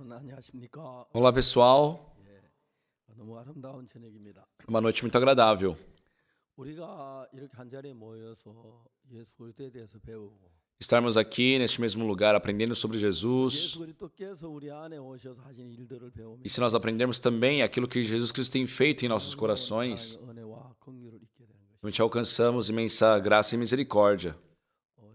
여러분 안녕하십니까? Olá, pessoal. 너무 아름다운 저녁입니다. Uma noite muito agradável. 우리가 이렇게 한 자리에 모여서 예수 그리스도에 대해서 배우고 Estarmos aqui neste mesmo lugar aprendendo sobre Jesus. 예수 그리스도께서 우리 안에 오셔서 하신 일들을 E 배우면서 se nós aprendermos também aquilo que Jesus Cristo tem feito em nossos corações, 하나님의 은혜와 긍휼을 잊게 되는 것입니다. realmente alcançamos imensa graça e misericórdia.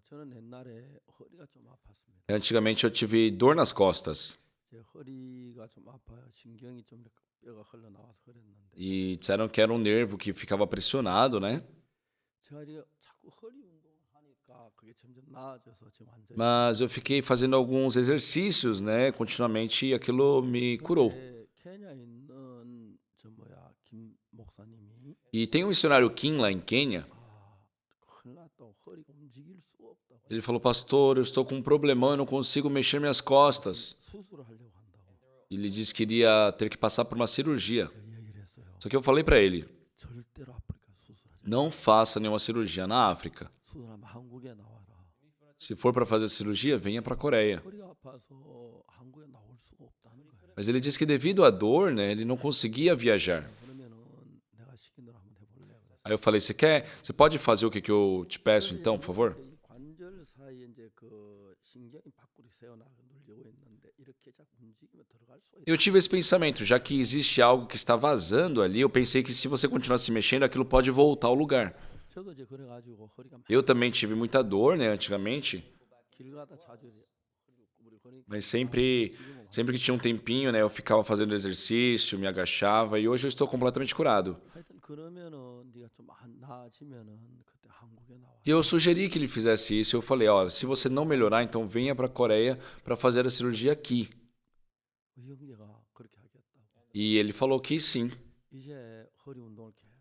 저는 옛날에 허리가 좀 아팠습니다. Antigamente eu tive dor nas costas 제 허리가 좀 아파요. 신경이 좀 이렇게 뼈가 흘러나와서 그랬는데 e disseram que era um nervo que ficava pressionado, né? 제가 이제 자꾸 허리 운동을 하니까 그게 점점 나아져서 지금 완전히 Mas eu fiquei fazendo alguns exercícios, né? Continuamente e aquilo me curou. 케냐에 있는 김 목사님이 E tem um missionário Kim lá em Quênia. 큰일 났다고 허리가 움직일 수 없다고 Ele falou, pastor, eu estou com um problemão, eu não consigo mexer minhas costas. 수술을 하려고 한다고 Ele disse que iria ter que passar por uma cirurgia. 얘기를 했어요. Só que eu falei para ele, 절대로 아프리카 수술하지. não faça nenhuma cirurgia na África. 수술하면 한국에 나와라. Se for para fazer cirurgia, venha para a Coreia. 허리가 아파서 한국에 나올 수가 없다는 거예요. Mas ele disse que devido à dor, né, ele não conseguia viajar. 그러면은 내가 시킨 대로 한번 해볼래. Aí eu falei, você pode fazer o que eu te peço então, por favor? 이 관절 사이에 이제 그 신경이 밖으로 새어나가 눌리고 있는데 이렇게 자꾸 움직이면 들어갈 수 있어요. Eu tive esse pensamento, já que existe algo que está vazando ali, eu pensei que se você continuar se mexendo, aquilo pode voltar ao lugar. 저도 이제 그래가지고 허리가 막 Eu também tive muita dor, né, antigamente, 길 가다 자주 이제 허리 구부리고 mas sempre que tinha um tempinho, né, eu ficava fazendo exercício, me agachava e hoje eu estou completamente curado. 하여튼 그러면은 네가 좀 나아지면은 그때 한국에 나와. Eu sugeri que ele fizesse isso. Eu falei, olha, se você não melhorar, então venha para a Coreia para fazer a cirurgia aqui. 그 형제가 그렇게 하겠다고. E ele falou que sim. 이제 허리 운동을 계속해서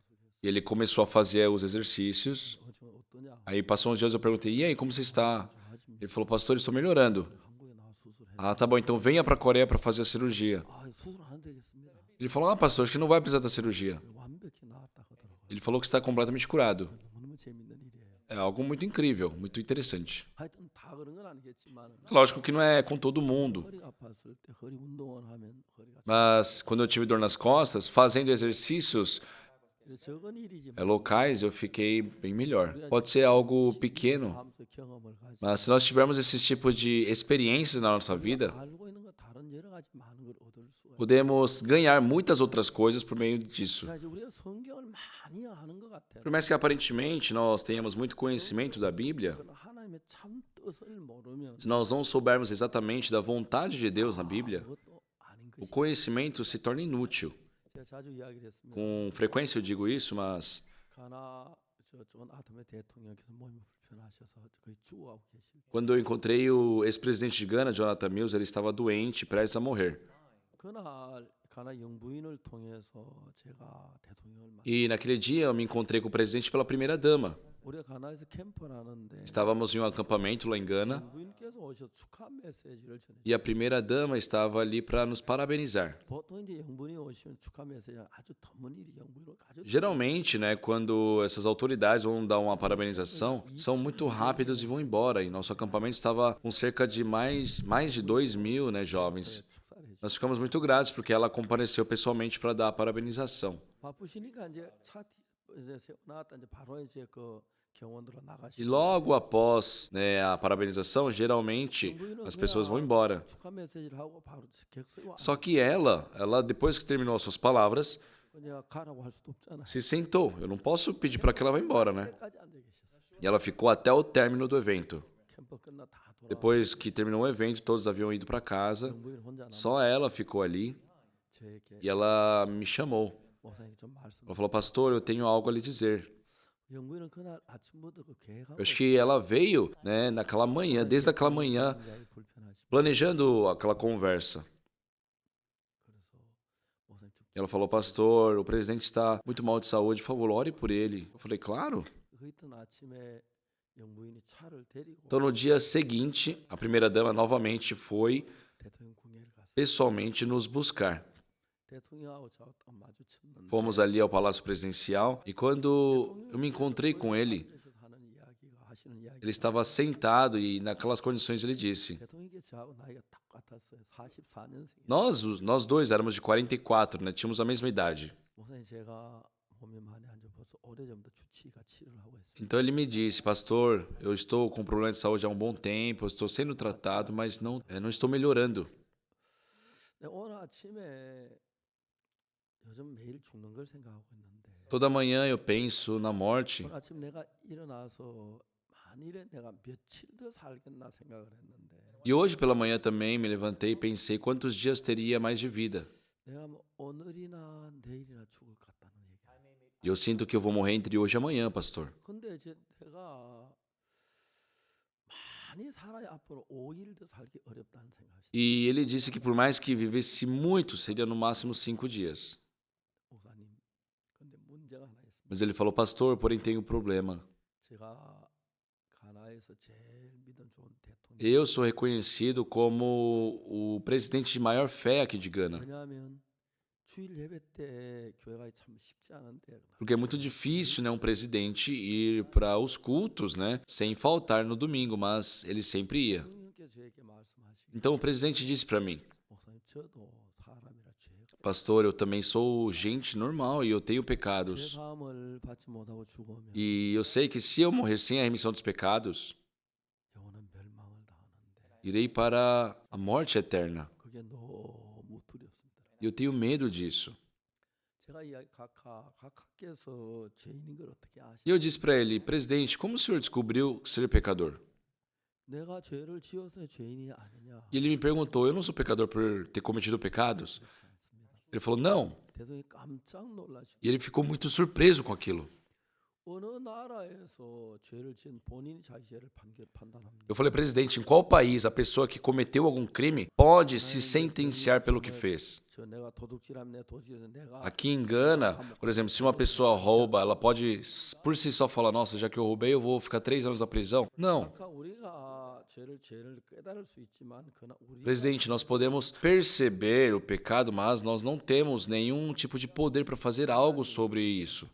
E ele começou a fazer os exercícios. 좀 어떠냐? Aí passou uns dias, eu perguntei, e aí, como você está? 좋아집니다. Ele falou, pastor, estou melhorando. 한국에 나와 수술해. Ah, tá bom, então venha para a Coreia para fazer a cirurgia. 수술 안 되겠습니다. Ele falou, ah, pastor, acho que não vai precisar da cirurgia. 완벽히 나았다 하더라고요. Ele falou que está completamente curado. 너무너무 재밌는 일이에요. É algo muito incrível, muito interessante. 하여튼 다 그런 건 아니겠지만 Lógico que não é com todo mundo. 허리가 아팠을 때 허리 운동을 하면 허리가 Mas quando eu tive dor nas costas, fazendo exercícios 적은 일이지만 locais, eu fiquei bem melhor. Pode ser algo pequeno, 하면서 경험을 가지고 mas se nós tivermos esse tipo de experiências na nossa vida, 알고 있는 거 다른 여러 가지 많은 걸 얻을 수가 있어요. podemos ganhar muitas outras coisas por meio disso. 그래서 우리가 성경을 많이 아는 것 같아요. Por mais que aparentemente nós tenhamos muito conhecimento da Bíblia, 그러나 하나님의 참 뜻을 모르면 se nós não soubermos exatamente da vontade de Deus na Bíblia, 그것도 아닌 o 것이. conhecimento se torna inútil. 제가 자주 이야기를 했습니다. Com frequência eu digo isso, mas 가나 존 아톰의 대통령께서 몸이 불편하셔서 거의 죽어가고 계실 때 quando eu encontrei o ex-presidente de Gana, Jonathan Mills, ele estava doente, prestes a morrer. 그날 가나 영부인을 통해서 제가 대통령을 만 E naquele dia eu me encontrei com o presidente pela primeira dama. 우리가 가나에서 캠프를 하는데 Estávamos em um acampamento lá em Gana 영부인께서 오셔 축하 메시지를 전해. e a primeira dama estava ali para nos parabenizar. 보통 이제 영부인이 오시면 축하 메시지는 아주 드문 일이 영부인을 아주 Geralmente, né, quando essas autoridades vão dar uma parabenização, são muito rápidos e vão embora. E nosso acampamento estava com cerca de mais de 2.000, né, jovens. 축사를 해줘. Nós ficamos muito gratos porque ela compareceu pessoalmente para dar a parabenização. 바쁘시니까 이제 차 이제 세워 나왔다 이제 바로 이제 그 경원으로 E 나가시고 logo após, né, a parabenização, geralmente as pessoas vão embora. 축하 메시지를 하고 바로 객석에 와. Só que ela depois que terminou as suas palavras, 내가 가라고 할 수도 없잖아. se sentou. Eu não posso pedir para que ela vá embora, né? 까지 앉아 계셨어요. E ela ficou até o término do evento. 캠프 끝나 다 돌아. Depois que terminou o evento, todos haviam ido para casa. 영부인 혼자 남아 Só ela ficou ali 제게 e ela me chamou. 목사님 좀 말씀. Ela falou, pastor, eu tenho algo a lhe dizer. 영부인은 그날 아침부터 그 계획하고 Eu acho que ela veio, né, naquela manhã, desde aquela manhã, 굉장히 불편하지. planejando aquela conversa. 그래서 목사님 좀 Ela falou, pastor, o presidente está muito mal de saúde, por favor, ore por ele. Eu falei, claro. 그 이튿 아침에 영부인이 차를 데리고 Então, no dia seguinte, a primeira-dama novamente foi 대통령 궁예를 갔어요. pessoalmente nos buscar. 대통령하고 저하고 딱 마주쳤는데 Fomos ali ao Palácio Presidencial e quando eu me encontrei com ele, 그래서 하는 이야기가 하시는 이야기. Ele estava sentado e naquelas condições ele disse: 대통령께 저하고 나이가 똑같았어요. 44년생이에요. nós dois éramos de 44, né? Tínhamos a mesma idade. 목사님 제가 몸이 많이 안 좋아서 오래전부터 주치의가 치료를 하고 있어요. Então ele me disse, pastor, eu estou com problema de saúde há um bom tempo, eu estou sendo tratado, mas não estou melhorando. 근데 오늘 아침에 요즘 매일 죽는 걸 생각하고 있는데 Toda manhã eu penso na morte. 오늘 아침 내가 일어나서 만일에 내가 며칠 더 살겠나 생각을 했는데 E hoje pela manhã também me levantei e pensei quantos dias teria mais de vida. 내가 뭐 오늘이나 내일이나 죽을 것 같다는 얘기. E eu sinto que eu vou morrer entre hoje e amanhã, pastor. 근데 이제 내가 많이 살아야 앞으로 5일 더 살기 어렵다는 생각이. E ele disse que por mais que vivesse muito, seria no máximo 5 dias. 목사님. 근데 문제가 하나 있습니다. Mas ele falou, pastor, porém tem um problema. 제가 가나에서 제일 믿음 좋은 대통령. Eu sou reconhecido como o presidente de maior fé aqui de Gana. 왜냐하면 주일 예배 때 교회가 참 쉽지 않은데 Porque é muito difícil, né, um presidente ir para os cultos, né, sem faltar no domingo, mas ele sempre ia. 대통령께서 저에게 말씀하시기 Então o presidente disse para mim, 목사님 저도 사람이라 죄 pastor, eu também sou gente normal e eu tenho pecados. 사함을 받지 못하고 죽으면 E eu sei que se eu morrer sem a remissão dos pecados, 영원한 멸망을 당하는데 irei para a morte eterna. 그게 너무 두렵습니다. E eu tenho medo disso. 제가 이 각하께서 죄인인 걸 어떻게 아시죠? E eu disse para ele, presidente, como o senhor descobriu ser pecador? 내가 죄를 지어서 죄인이 아니냐? E ele me perguntou, eu não sou pecador por ter cometido pecados? 그렇지 않습니다. Ele falou, não. 대통령이 깜짝 놀라시고 E ele ficou muito surpreso com aquilo. 어느 나라에서 죄를 지은 본인이 자기 죄를 판단합니다. Eu falei, presidente, em qual país a pessoa que cometeu algum crime pode se sentenciar pelo que fez? 저 내가 도둑질하면 내 도둑질해서 내가 Aqui em Gana, por exemplo, se uma pessoa rouba, ela pode por si só falar, nossa, já que eu roubei, eu vou ficar 3 anos na prisão? Não. 아까 우리가 죄를 깨달을 수 있지만 그러나 우리가 Presidente, nós podemos perceber o pecado, mas nós não temos nenhum tipo de poder para fazer algo sobre isso.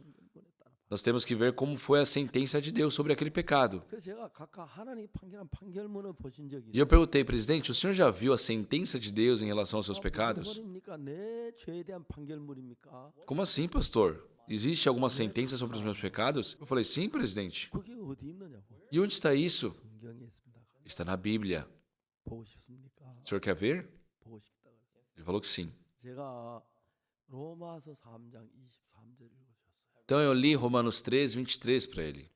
Nós temos que ver como foi a sentença de Deus sobre aquele pecado. 그래서 제가 각하 하나님이 판결한 판결문을 보신 적이 E eu perguntei, presidente, o senhor já viu a sentença de Deus em relação aos seus pecados? 말입니까? 내 죄에 대한 판결문입니까? Como assim, pastor? Existe alguma sentença sobre os meus pecados? Eu falei, sim, presidente. 그게 어디 있느냐고. E onde está isso? 성경에 있습니다. Está na Bíblia. 보고 싶습니까? O senhor quer ver? 보고 싶다 그랬어요. Ele falou que sim. 제가 로마서 3장 23절 읽어줬어요. Então eu li Romanos 3, 23 para ele.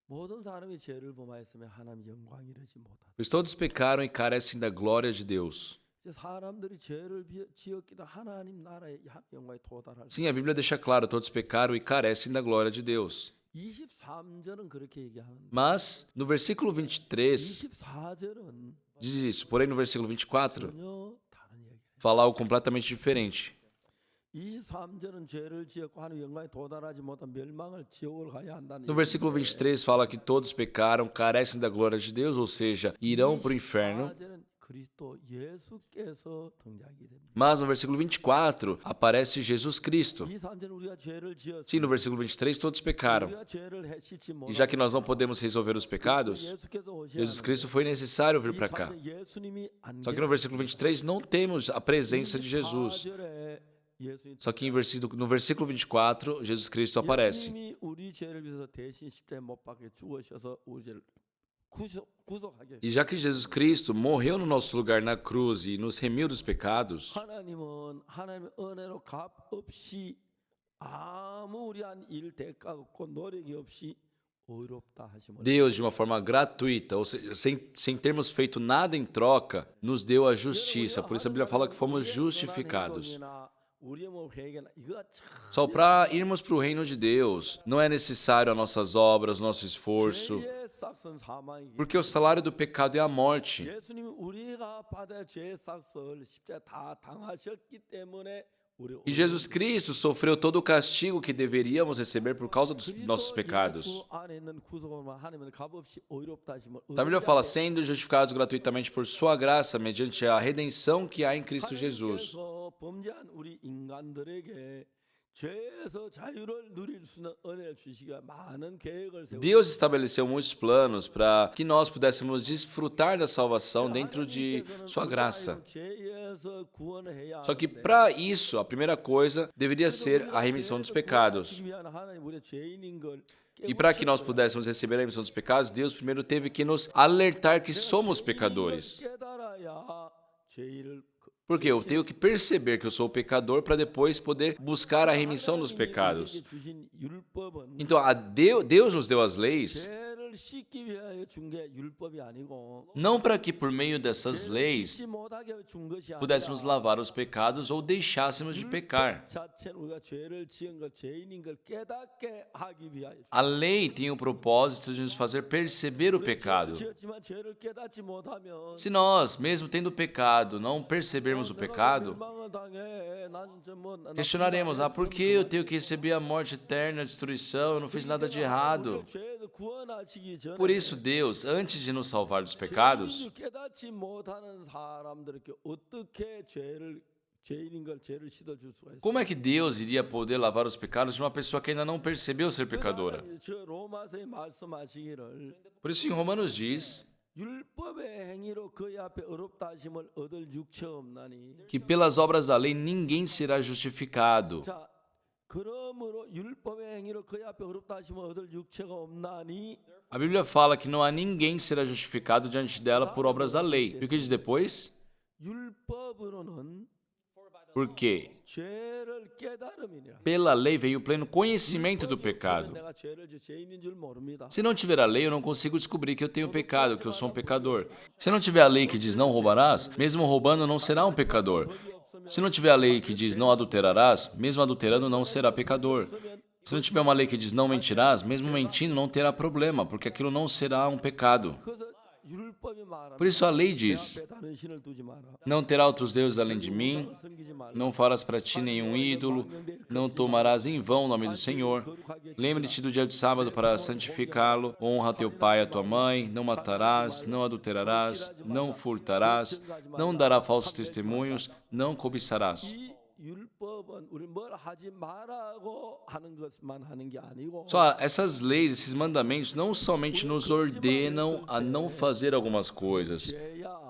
모든 사람이 죄를 범하였으면 하나님 영광 이르지 못하다. Pois todos pecaram e carecem da glória de Deus. 이제 사람들이 죄를 지었기도 하나님 나라의 영광에 도달할 수. Sim, a Bíblia deixa claro, todos pecaram e carecem da glória de Deus. 23절은 그렇게 얘기하는데 Mas, no versículo 23, 24절은 diz isso. Porém, no versículo 24, 전혀 다른 얘기예요. fala algo completamente diferente. 23절은 죄를 지었고 하나님 영광에 도달하지 못한 멸망을 지옥을 가야 한다는 No versículo 23 fala que todos pecaram, carecem da glória de Deus, ou seja, irão para o inferno. 24절은 그리스도 예수께서 등장이 됩니다. Mas no versículo 24 aparece Jesus Cristo. 23절은 우리가 죄를 지었으면 Sim, no versículo 23 todos pecaram. 우리가 죄를 씻지 E já 못하고 que nós não podemos resolver os pecados, 예수께서 오셔야 Jesus 하는 Cristo foi necessário vir para cá. 23절 예수님이 안 Só que no versículo 23 não temos a presença de Jesus. 24절에 예수님 Só que no versículo 24, Jesus Cristo aparece. 예수님이 우리 죄를 위해서 대신 십자가에 못 박혀 죽으셔서 우리 죄를 구속하게. E já que Jesus Cristo morreu no nosso lugar na cruz e nos remiu dos pecados, 하나님은 하나님의 은혜로 값 없이 아무 우리한 일 대가 없고 노력이 없이 의롭다 하심을. Deus, de uma forma gratuita, ou seja, sem termos feito nada em troca, nos deu a justiça. Por isso a Bíblia fala que fomos justificados. Só para irmos para o reino de Deus, não é necessário as nossas obras, nosso esforço, porque o salário do pecado é a morte. 예수님이 우리가 받아야 죄의 삭을 십자가 다 당하셨기 때문에 E Jesus Cristo sofreu todo o castigo que deveríamos receber por causa dos nossos pecados. A Bíblia fala, sendo justificados gratuitamente por sua graça, mediante a redenção que há em Cristo Jesus. 죄에서 자유를 누릴 수 있는 은혜를 주시기 위해 많은 계획을 세우고 Deus estabeleceu muitos planos para que nós pudéssemos desfrutar da salvação dentro de sua graça. 죄에서 구원해야 Só que para isso, a primeira coisa deveria ser a remissão dos pecados. 하나님 우리의 죄인인 걸 E para que nós pudéssemos receber a remissão dos pecados, Deus primeiro teve que nos alertar que somos pecadores. 깨달아야 죄를 Porque eu tenho que perceber que eu sou pecador para depois poder buscar a remissão dos pecados. 주신 율법은 Então, Deus nos deu as leis 죄를 씻기 위하여 준 게 율법이 아니고 não para que por meio dessas leis 씻지 못하게 준 것이 pudéssemos 아니라 lavar os pecados ou deixássemos de pecar. 자체는 우리가 죄를 지은 걸 죄인인 걸 깨닫게 하기 위하여 A lei tem o propósito de nos fazer perceber o pecado. 지었지만 죄를 깨닫지 못하면 Se nós, mesmo tendo pecado, não percebermos o pecado, 멸망을 당해. 난 questionaremos: por que eu tenho que receber a morte eterna, a destruição? Eu não fiz nada de errado. 죄에서 구원하시기 전에 Por isso, Deus, antes de nos salvar dos pecados, 죄인인 줄 깨닫지 못하는 사람들에게 어떻게 죄인인 걸 죄를 씻어줄 수가 있어요? como é que Deus iria poder lavar os pecados de uma pessoa que ainda não percebeu ser pecadora? 저 로마서에 말씀하시기를 Por isso, em Romanos diz 율법의 행위로 그의 앞에 어렵다 하심을 얻을 육체 없나니. que pelas obras da lei ninguém será justificado. 자, 그러므로 율법의 행위로 그의 앞에 어렵다 하심을 얻을 육체가 없나니. A Bíblia fala que não há ninguém que será justificado diante dela por obras da lei. E o que diz depois? 율법으로는 Porque 죄를 깨달음이냐. pela lei veio o pleno conhecimento do pecado. 내가 죄를 지 죄인인 줄 모릅니다. Se não tiver a lei, eu não consigo descobrir que eu tenho pecado, que eu sou um pecador. Se não tiver a lei que diz não roubarás, mesmo roubando não será um pecador. Se não tiver a lei que diz não adulterarás, mesmo adulterando não será pecador. Se não tiver uma lei que diz não mentirás, mesmo mentindo não terá problema, porque aquilo não será um pecado. 그래서 율법이 말하는 Por isso a lei diz: 앞에 다른 신을 두지 마라. não terá outros deuses além de mim, 섬기지 말라. não farás para ti nenhum ídolo, não tomarás em vão o nome do Senhor. Lembre-te do dia de sábado para santificá-lo. Honra teu pai e a tua mãe. Não matarás, não adulterarás, não furtarás, não dará falsos testemunhos, não cobiçarás. 이 율법은 우리 뭘 하지 말라고 하는 것만 하는 게 아니고 Só essas leis, esses mandamentos não somente nos ordenam a não fazer algumas coisas,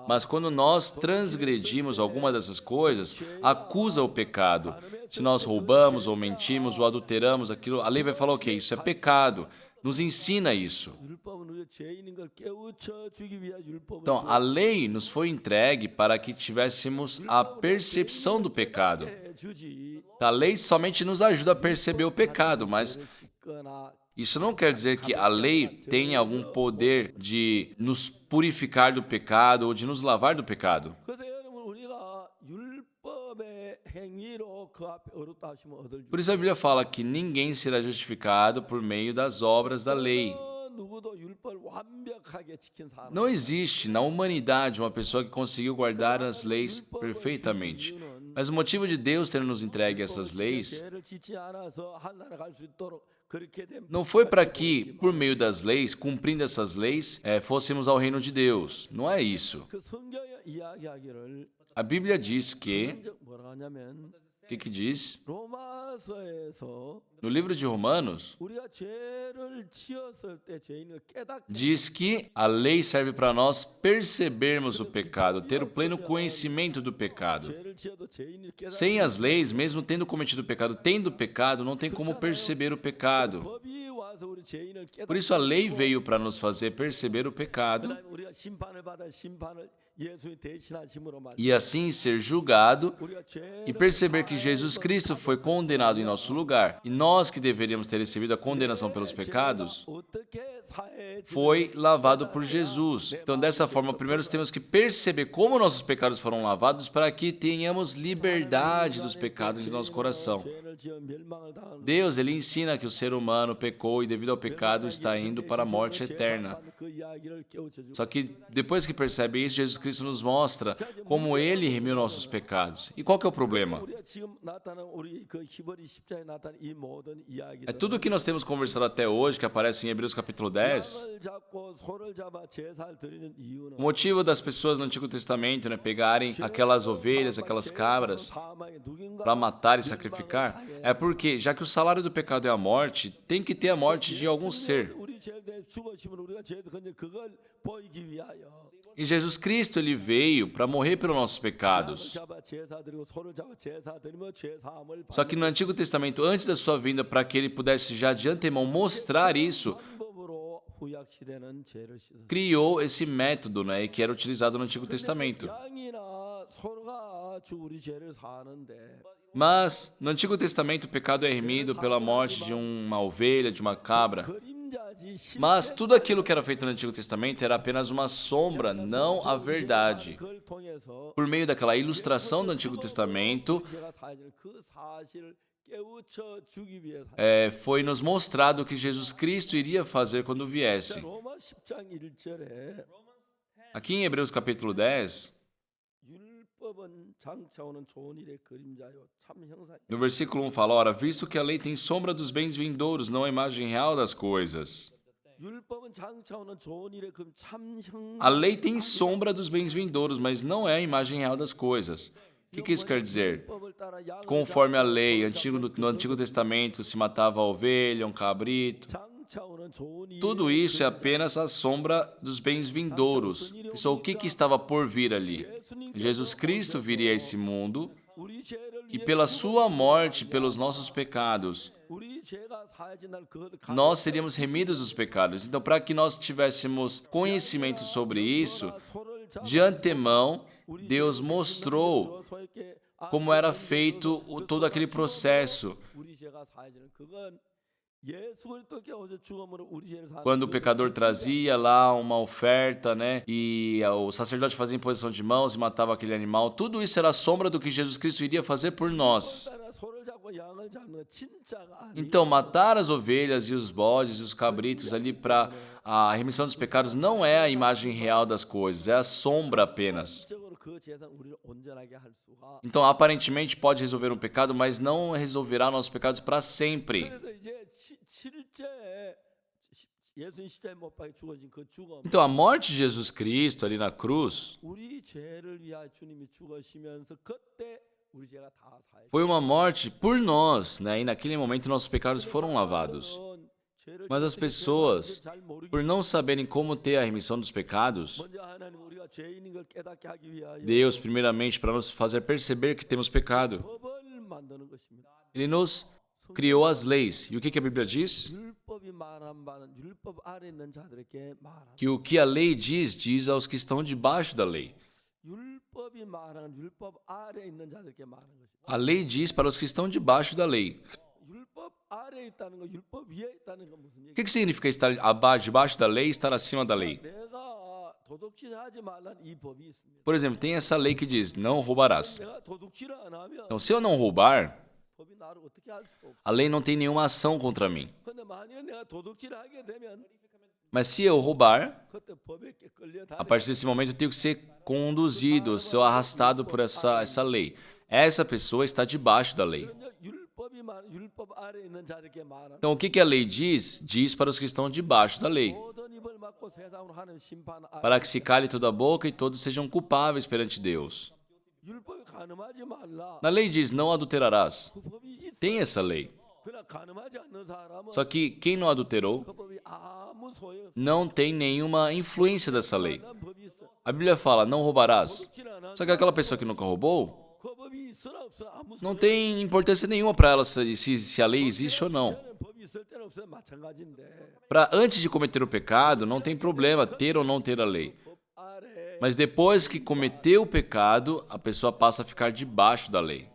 mas quando nós transgredimos alguma dessas coisas, acusa o pecado. Se nós roubamos ou mentimos ou adulteramos aquilo, a lei vai falar: ok, isso é pecado. Nos ensina isso. 율법은 우리 죄인인 걸 깨우쳐 주기 위해 율법을 Então, a lei nos foi entregue para que tivéssemos a percepção do pecado. 주지. A lei somente nos ajuda a perceber o pecado, mas 씻거나 isso não quer dizer que a lei tenha algum poder de nos purificar do pecado ou de nos lavar do pecado. 그래서 여러분 우리가 율법의 행위로 그 앞에 어렵다 하시면 얻을 Por isso a Bíblia fala que ninguém será justificado por meio das obras da lei. 누구도 율법을 완벽하게 지킨 사람. Não existe na humanidade uma pessoa que conseguiu guardar as leis perfeitamente. Mas o motivo de Deus ter nos entregue essas leis 죄를 짓지 않아서 하늘에 갈 수 있도록 그렇게 된 não foi para que, por meio das leis, cumprindo essas leis, fôssemos ao reino de Deus. Não é isso. 그 성경에 이야기하기를 A Bíblia diz que... 뭐라 하냐면 O que diz? 로마서에서 No livro de Romanos, 우리가 죄를 지었을 때 죄인을 깨닫게 diz que a lei serve para nós percebermos o pecado, ter o pleno conhecimento do pecado. 죄를 지어도 죄인을 깨닫게 Sem as leis, mesmo tendo cometido pecado, tendo pecado, não tem como perceber o pecado. 법이 와서 우리 죄인을 깨닫게 Por isso a lei veio para nos fazer perceber o pecado 그다음에 우리가 심판을 받아 심판을 예수님 대신하심으로 말 e assim ser julgado 우리가 죄를 e perceber que Jesus Cristo foi condenado em nosso lugar. E nós que deveríamos ter recebido a condenação pelos pecados, 어떻게 사해 foi lavado por Jesus. Então, dessa forma, primeiro temos que perceber como nossos pecados foram lavados para que tenhamos liberdade dos pecados de nosso coração. 죄를 지어 멸망을 당하는 Deus, ele ensina que o ser humano pecou e devido ao pecado está indo para a morte eterna. Só que depois que percebe isso, Jesus Cristo nos mostra como Ele remiu nossos pecados. E qual que é o problema? É tudo o que nós temos conversado até hoje, que aparece em Hebreus capítulo 10. O motivo das pessoas no Antigo Testamento, né, pegarem aquelas ovelhas, aquelas cabras, para matar e sacrificar, é porque, já que o salário do pecado é a morte, tem que ter a morte de algum ser. E Jesus Cristo, Ele veio para morrer pelos nossos pecados. Só que no Antigo Testamento, antes da sua vinda, para que Ele pudesse já de antemão mostrar isso, criou esse método, né, que era utilizado no Antigo Testamento. Mas, no Antigo Testamento, o pecado é remido pela morte de uma ovelha, de uma cabra. Mas tudo aquilo que era feito no Antigo Testamento era apenas uma sombra, não a verdade. Por meio daquela ilustração do Antigo Testamento, foi nos mostrado o que Jesus Cristo iria fazer quando viesse. Aqui em Hebreus capítulo 10, no versículo 1 fala, ora, visto que a lei tem sombra dos bens vindouros, não a imagem real das coisas. A lei tem sombra dos bens vindouros, mas não é a imagem real das coisas. O que isso quer dizer? Conforme a lei, no Antigo Testamento se matava a ovelha, um cabrito. Tudo isso é apenas a sombra dos bens vindouros. Pessoal, o que estava por vir ali? Jesus Cristo viria a esse mundo e pela sua morte, pelos nossos pecados, nós seríamos remidos dos pecados. Então, para que nós tivéssemos conhecimento sobre isso, de antemão, Deus mostrou como era feito todo aquele processo. Quando o pecador trazia lá uma oferta, né, e o sacerdote fazia imposição de mãos e matava aquele animal, tudo isso era a sombra do que Jesus Cristo iria fazer por nós. Então, matar as ovelhas e os bodes e os cabritos ali para a remissão dos pecados não é a imagem real das coisas, é a sombra apenas. Então, aparentemente pode resolver um pecado, mas não resolverá nossos pecados para sempre. Então, a morte de Jesus Cristo ali na cruz foi uma morte por nós, né? E naquele momento nossos pecados foram lavados. Mas as pessoas, por não saberem como ter a remissão dos pecados, Deus, primeiramente, para nos fazer perceber que temos pecado, Ele nos criou as leis. E o que a Bíblia diz? Que o que a lei diz aos que estão debaixo da lei. A lei diz para os que estão debaixo da lei. O que significa estar debaixo da lei e estar acima da lei? Por exemplo, tem essa lei que diz, não roubarás. Então, se eu não roubar, a lei não tem nenhuma ação contra mim. Mas se eu roubar, a partir desse momento eu tenho que ser conduzido, ser arrastado por essa lei. Essa pessoa está debaixo da lei. Então, o que a lei diz? Diz para os que estão debaixo da lei. Para que se cale toda a boca e todos sejam culpáveis perante Deus. Na lei diz, não adulterarás. Tem essa lei. Só que quem não adulterou não tem nenhuma influência dessa lei. A Bíblia fala, não roubarás. Só que aquela pessoa que nunca roubou, não tem importância nenhuma para ela se a lei existe ou não. Antes de cometer o pecado, não tem problema ter ou não ter a lei. Mas depois que cometeu o pecado, a pessoa passa a ficar debaixo da lei.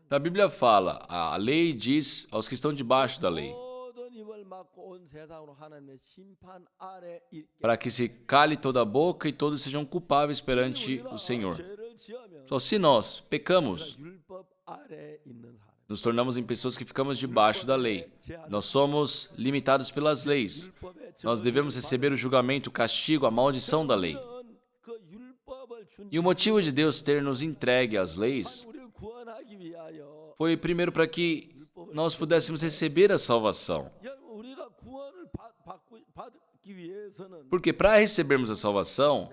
Então, a Bíblia fala, a lei diz aos que estão debaixo da lei, para que se cale toda a boca e todos sejam culpáveis perante o Senhor. Só se nós pecamos, nos tornamos em pessoas que ficamos debaixo da lei. Nós somos limitados pelas leis. Nós devemos receber o julgamento, o castigo, a maldição da lei. E o motivo de Deus ter nos entregue as leis foi primeiro para que nós pudéssemos receber a salvação. Porque para recebermos a salvação,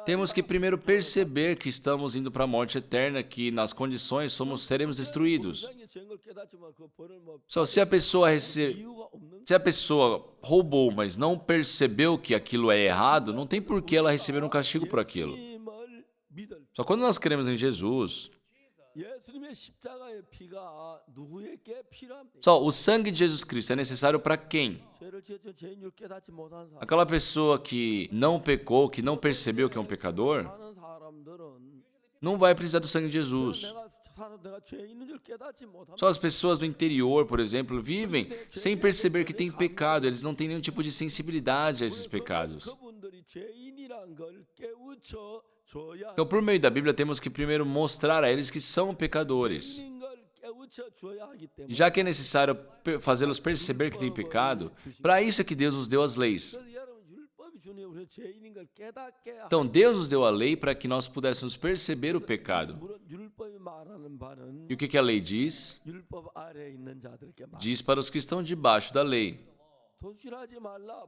temos que primeiro perceber que estamos indo para a morte eterna, que nas condições seremos destruídos. Só se a pessoa roubou, mas não percebeu que aquilo é errado, não tem por que ela receber um castigo por aquilo. Só quando nós cremos em Jesus, só o sangue de Jesus Cristo é necessário para quem? Aquela pessoa que não pecou, que não percebeu que é um pecador, não vai precisar do sangue de Jesus. Só as pessoas do interior, por exemplo, vivem sem perceber que tem pecado, eles não têm nenhum tipo de sensibilidade a esses pecados. Então, por meio da Bíblia, temos que primeiro mostrar a eles que são pecadores. E já que é necessário fazê-los perceber que têm pecado, para isso é que Deus nos deu as leis. Então, Deus nos deu a lei para que nós pudéssemos perceber o pecado. E o que a lei diz? Diz para os que estão debaixo da lei: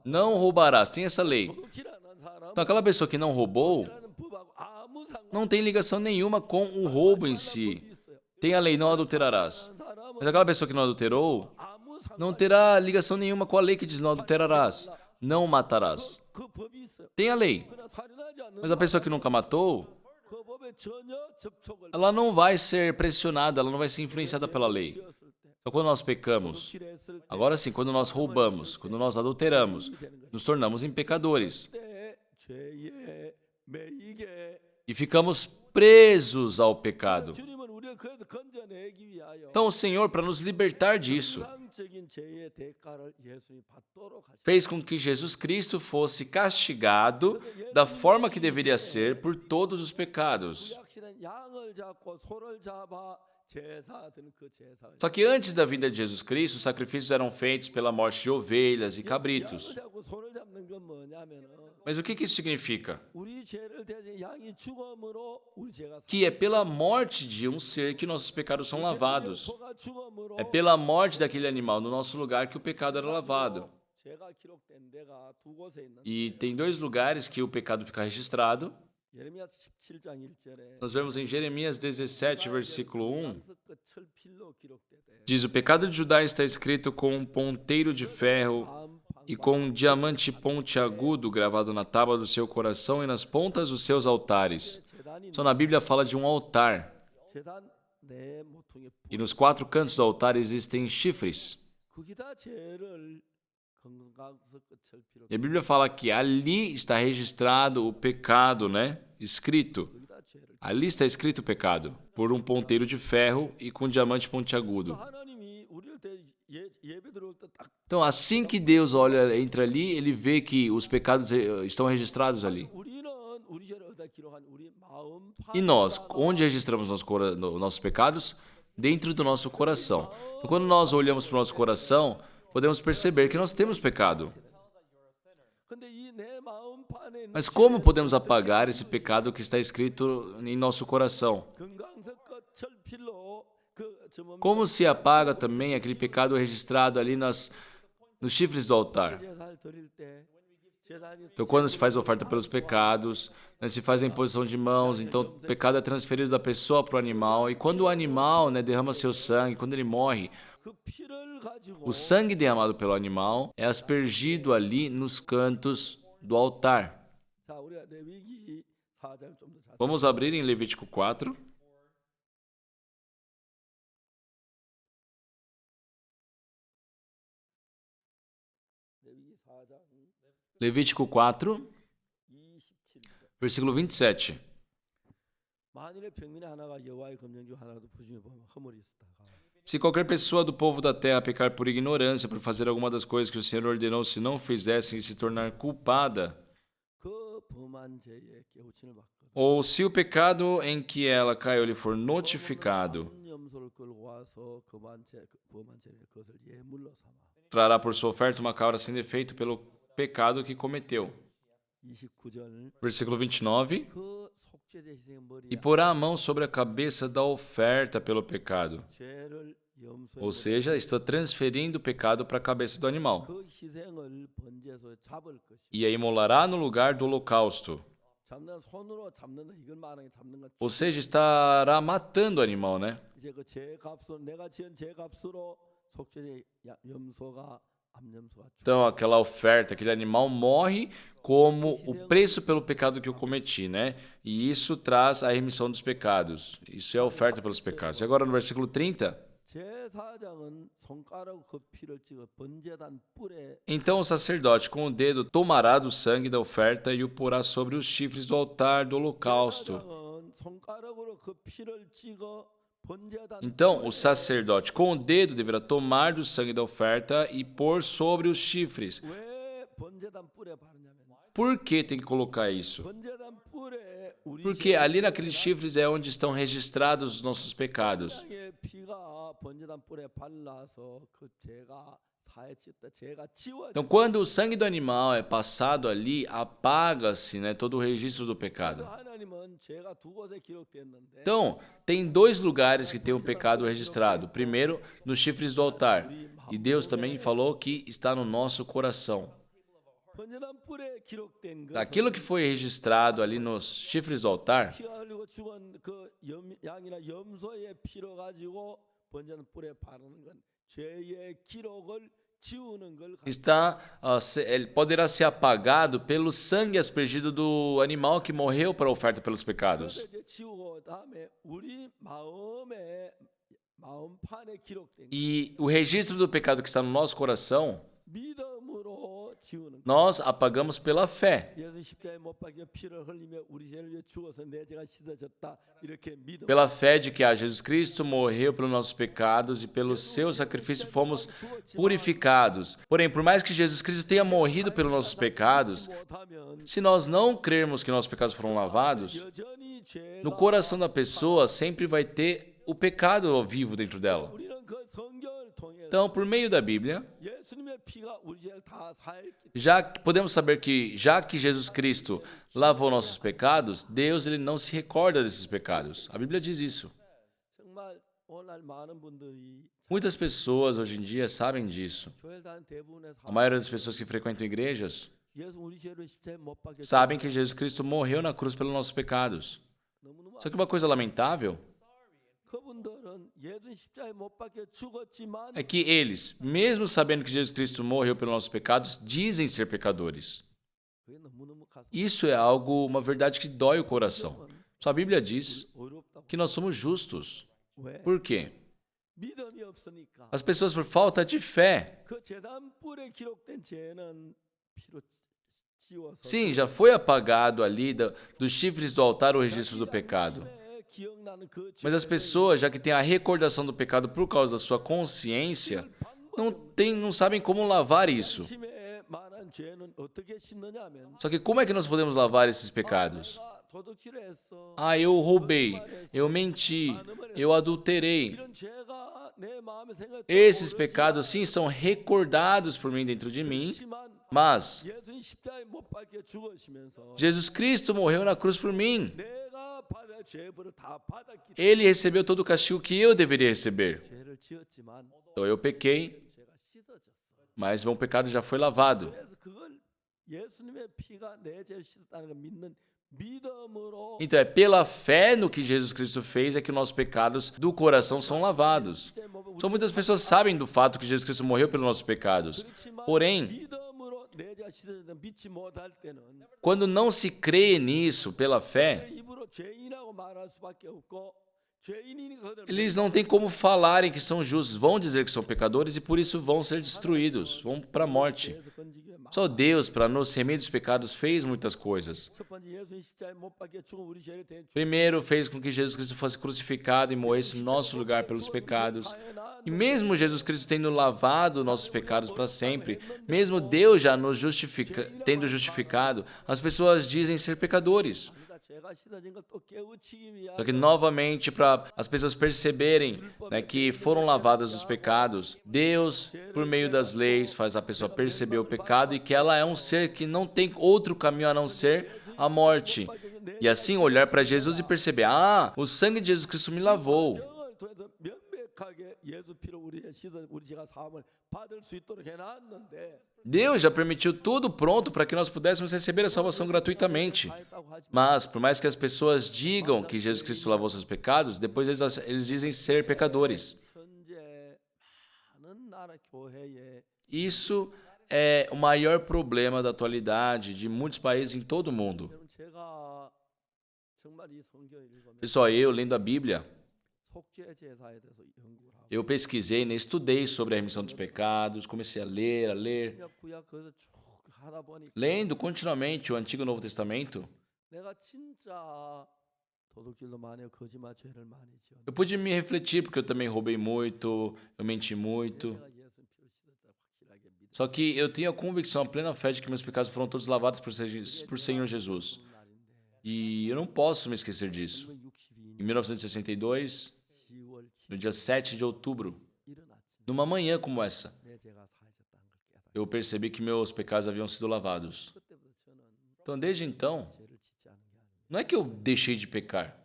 não roubarás. Tem essa lei. Então, aquela pessoa que não roubou não tem ligação nenhuma com o roubo em si. Tem a lei, não adulterarás. Mas aquela pessoa que não adulterou não terá ligação nenhuma com a lei que diz não adulterarás, não matarás. Tem a lei. Mas a pessoa que nunca matou, ela não vai ser pressionada, ela não vai ser influenciada pela lei. Então, quando nós pecamos, agora sim, quando nós roubamos, quando nós adulteramos, nos tornamos em pecadores. E ficamos presos ao pecado. Então, o Senhor, para nos libertar disso, fez com que Jesus Cristo fosse castigado da forma que deveria ser por todos os pecados. Só que antes da vinda de Jesus Cristo, os sacrifícios eram feitos pela morte de ovelhas e cabritos. Mas o que isso significa? Que é pela morte de um ser que nossos pecados são lavados. É pela morte daquele animal no nosso lugar que o pecado era lavado. E tem 2 lugares que o pecado fica registrado. Nós vemos em Jeremias 17, versículo 1. Diz: o pecado de Judá está escrito com um ponteiro de ferro e com um diamante pontiagudo gravado na tábua do seu coração e nas pontas dos seus altares. Só na Bíblia fala de um altar. E nos 4 cantos do altar existem chifres. E a Bíblia fala que ali está registrado o pecado, escrito. Ali está escrito o pecado, por um ponteiro de ferro e com um diamante pontiagudo. Então, assim que Deus entra ali, ele vê que os pecados estão registrados ali. E nós, onde registramos nossos pecados? Dentro do nosso coração. Então, quando nós olhamos para o nosso coração, podemos perceber que nós temos pecado. Mas como podemos apagar esse pecado que está escrito em nosso coração? Como se apaga também aquele pecado registrado ali nos chifres do altar? Então, quando se faz oferta pelos pecados, se faz a imposição de mãos, então o pecado é transferido da pessoa para o animal. E quando o animal derrama seu sangue, quando ele morre, o sangue derramado pelo animal é aspergido ali nos cantos do altar. Vamos abrir em Levítico 4. Levítico 4, versículo 27. Se qualquer pessoa do povo da terra pecar por ignorância, por fazer alguma das coisas que o Senhor ordenou, se não fizessem e se tornar culpada, Ou se o pecado em que ela caiu lhe for notificado, 염소를 끌고 와서 범한 죄를 그것을 예물로 삼아. trará por sua oferta uma cabra sem defeito pelo pecado que cometeu. 29절 Versículo 29. 그 속죄제 희생의 머리에 E porá a mão sobre a cabeça da oferta pelo pecado. 죄를 염소에 Ou seja, está transferindo o pecado para a cabeça do animal. 그 희생을 번제소에 잡을 것이. E a imolará no lugar do holocausto. 잡는 손으로 잡는다. 이건 말하는 게 잡는 건 Ou seja, estará matando o animal, né? 이제 그 죄값으로 내가 지은 죄값으로 속죄제 염소가 암염소가 Então, aquela oferta, aquele animal morre como o preço pelo pecado que eu cometi, né? E isso traz a remissão dos pecados. Isso é a oferta pelos pecados. E agora no versículo 30. 제사장은 손가락 그 피를 찍어 번제단 뿔에 Então o sacerdote com o dedo tomará do sangue da oferta e o porá sobre os chifres do altar do holocausto. 제사장은 손가락으로 그 피를 찍어 번제단 Então o sacerdote com o dedo deverá tomar do sangue da oferta e pôr sobre os chifres. 왜 번제단 뿔에 바르냐면 Por que tem que colocar isso? 번제단 뿔에 우리 Porque ali naqueles chifres é onde estão registrados os nossos pecados. 제사장의 피가 번제단 뿔에 발라서 그 죄가 사해졌다 죄가 지워져. Então, quando o sangue do animal é passado ali, apaga-se, né, todo o registro do pecado. 하나님은 죄가 두 곳에 기록됐는데 Então, tem dois lugares que tem o pecado registrado. Primeiro, nos chifres do altar. E Deus também falou que está no nosso coração. 번제단 뿔에 기록된 것 Aquilo que foi registrado ali nos chifres do altar 피가 흘리고 죽은 그 양이나 염소의 피로 가지고 번제단 뿔에 바르는 건 죄의 기록을 지우는 걸 está, ele poderá ser apagado pelo sangue aspergido do animal que morreu para a oferta pelos pecados. 이제 지우고 다음에 우리 마음판에 기록된 E o registro do pecado que está no nosso coração, 믿음으로 지우는 nós apagamos pela fé. 예수 십자가에 못 박혀 피를 흘리며 우리 죄를 위해 죽어서 내 죄가 씻어졌다 이렇게 믿음 Pela fé de que Jesus Cristo morreu pelos nossos pecados e pelo seu sacrifício fomos purificados. Porém, por mais que Jesus Cristo tenha morrido pelos nossos pecados, 못하면 se nós não crermos que nossos pecados foram lavados, 여전히 죄가 no coração da pessoa sempre vai ter o pecado vivo dentro dela. 우리는 그 성경을 통해 Então, por meio da Bíblia, 예수님의 피가 우리 죄를 다 사했기 já podemos saber que já que Jesus Cristo lavou nossos pecados, Deus ele não se recorda desses pecados. A Bíblia diz isso. 정말 오늘 많은 분들이 Muitas pessoas hoje em dia sabem disso. 교회 다니는 대부분의 A maioria das pessoas que frequentam igrejas 예수 우리 죄를 십자가에 못 박혀 sabem que Jesus Cristo morreu na cruz pelos nossos pecados. 너무너무 Só que uma coisa lamentável 그분들은 예수 십자가에 못 박혀 죽었지만 é que eles, mesmo sabendo que Jesus Cristo morreu pelos nossos pecados, dizem ser pecadores. 그게 너무너무 가슴 Isso é algo, uma verdade que dói o coração. Só a Bíblia diz 어렵다고 que nós somos justos. 왜 Por quê? 믿음이 없으니까 As pessoas, por falta de fé, 그 제단 뿔에 기록된 죄는 피로 지워서 sim, já foi apagado ali dos chifres do altar o registro do pecado. 기억나는 그 Mas as pessoas, já que têm a recordação do pecado por causa da sua consciência, não sabem como lavar isso. 심에 많은 죄는 어떻게 씻느냐 하면 Só que como é que nós podemos lavar esses pecados? 내가 도둑질했어 Ah, eu roubei, eu menti, eu adulterei. 이런 죄가 내 마음에 생각해 Esses pecados, sim, são recordados por mim dentro de mim, 지만 mas 예수님 십자가에 못 박혀 죽으시면서 Jesus Cristo morreu na cruz por mim. 내가 받을 죄벌을 다 받았기 때문에 Ele recebeu todo o castigo que eu deveria receber. 죄를 지었지만 Então eu pequei, 죄가 씻어졌어. mas meu pecado já foi lavado. 그래서 그걸 예수님의 피가 내 죄를 씻었다는 걸 믿는 믿음으로 Então é pela fé no que Jesus Cristo fez é que nossos pecados do coração são lavados. Só muitas pessoas sabem do fato que Jesus Cristo morreu pelos nossos pecados. Porém, 믿음으로 내 죄가 씻어졌다 믿지 못할 때는 quando não se crê nisso pela fé, 입으로 죄인이라고 말할 수밖에 없고 죄인이니까 그들은 eles não têm como falarem que são justos, vão dizer que são pecadores e por isso vão ser destruídos, vão para a morte. 죄에서 건지기에 막 Só Deus, para nos remir dos pecados, fez muitas coisas. 첫 번째 예수님 십자가에 못 박혀 죽은 우리 죄를 대한 Primeiro, fez com que Jesus Cristo fosse crucificado e morresse no nosso lugar pelos pecados. E mesmo Jesus Cristo tendo lavado nossos pecados para sempre, mesmo Deus já nos tendo justificado, as pessoas dizem ser pecadores. Só que novamente, para as pessoas perceberem, né, que foram lavadas dos pecados, Deus, por meio das leis, faz a pessoa perceber o pecado e que ela é um ser que não tem outro caminho a não ser a morte. E assim olhar para Jesus e perceber, o sangue de Jesus Cristo me lavou. Deus já permitiu tudo pronto para que nós pudéssemos receber a salvação gratuitamente. Mas, por mais que as pessoas digam que Jesus Cristo lavou seus pecados, depois eles dizem ser pecadores. Isso é o maior problema da atualidade de muitos países em todo o mundo. Pessoal, eu lendo a Bíblia, eu pesquisei, né, estudei sobre a remissão dos pecados, comecei a ler. Lendo continuamente o Antigo e o Novo Testamento, eu pude me refletir, porque eu também roubei muito, eu menti muito. Só que eu tenho a convicção, a plena fé de que meus pecados foram todos lavados por Senhor Jesus. E eu não posso me esquecer disso. Em 1962, no dia 7 de outubro, numa manhã como essa, eu percebi que meus pecados haviam sido lavados. Então, desde então, não é que eu deixei de pecar.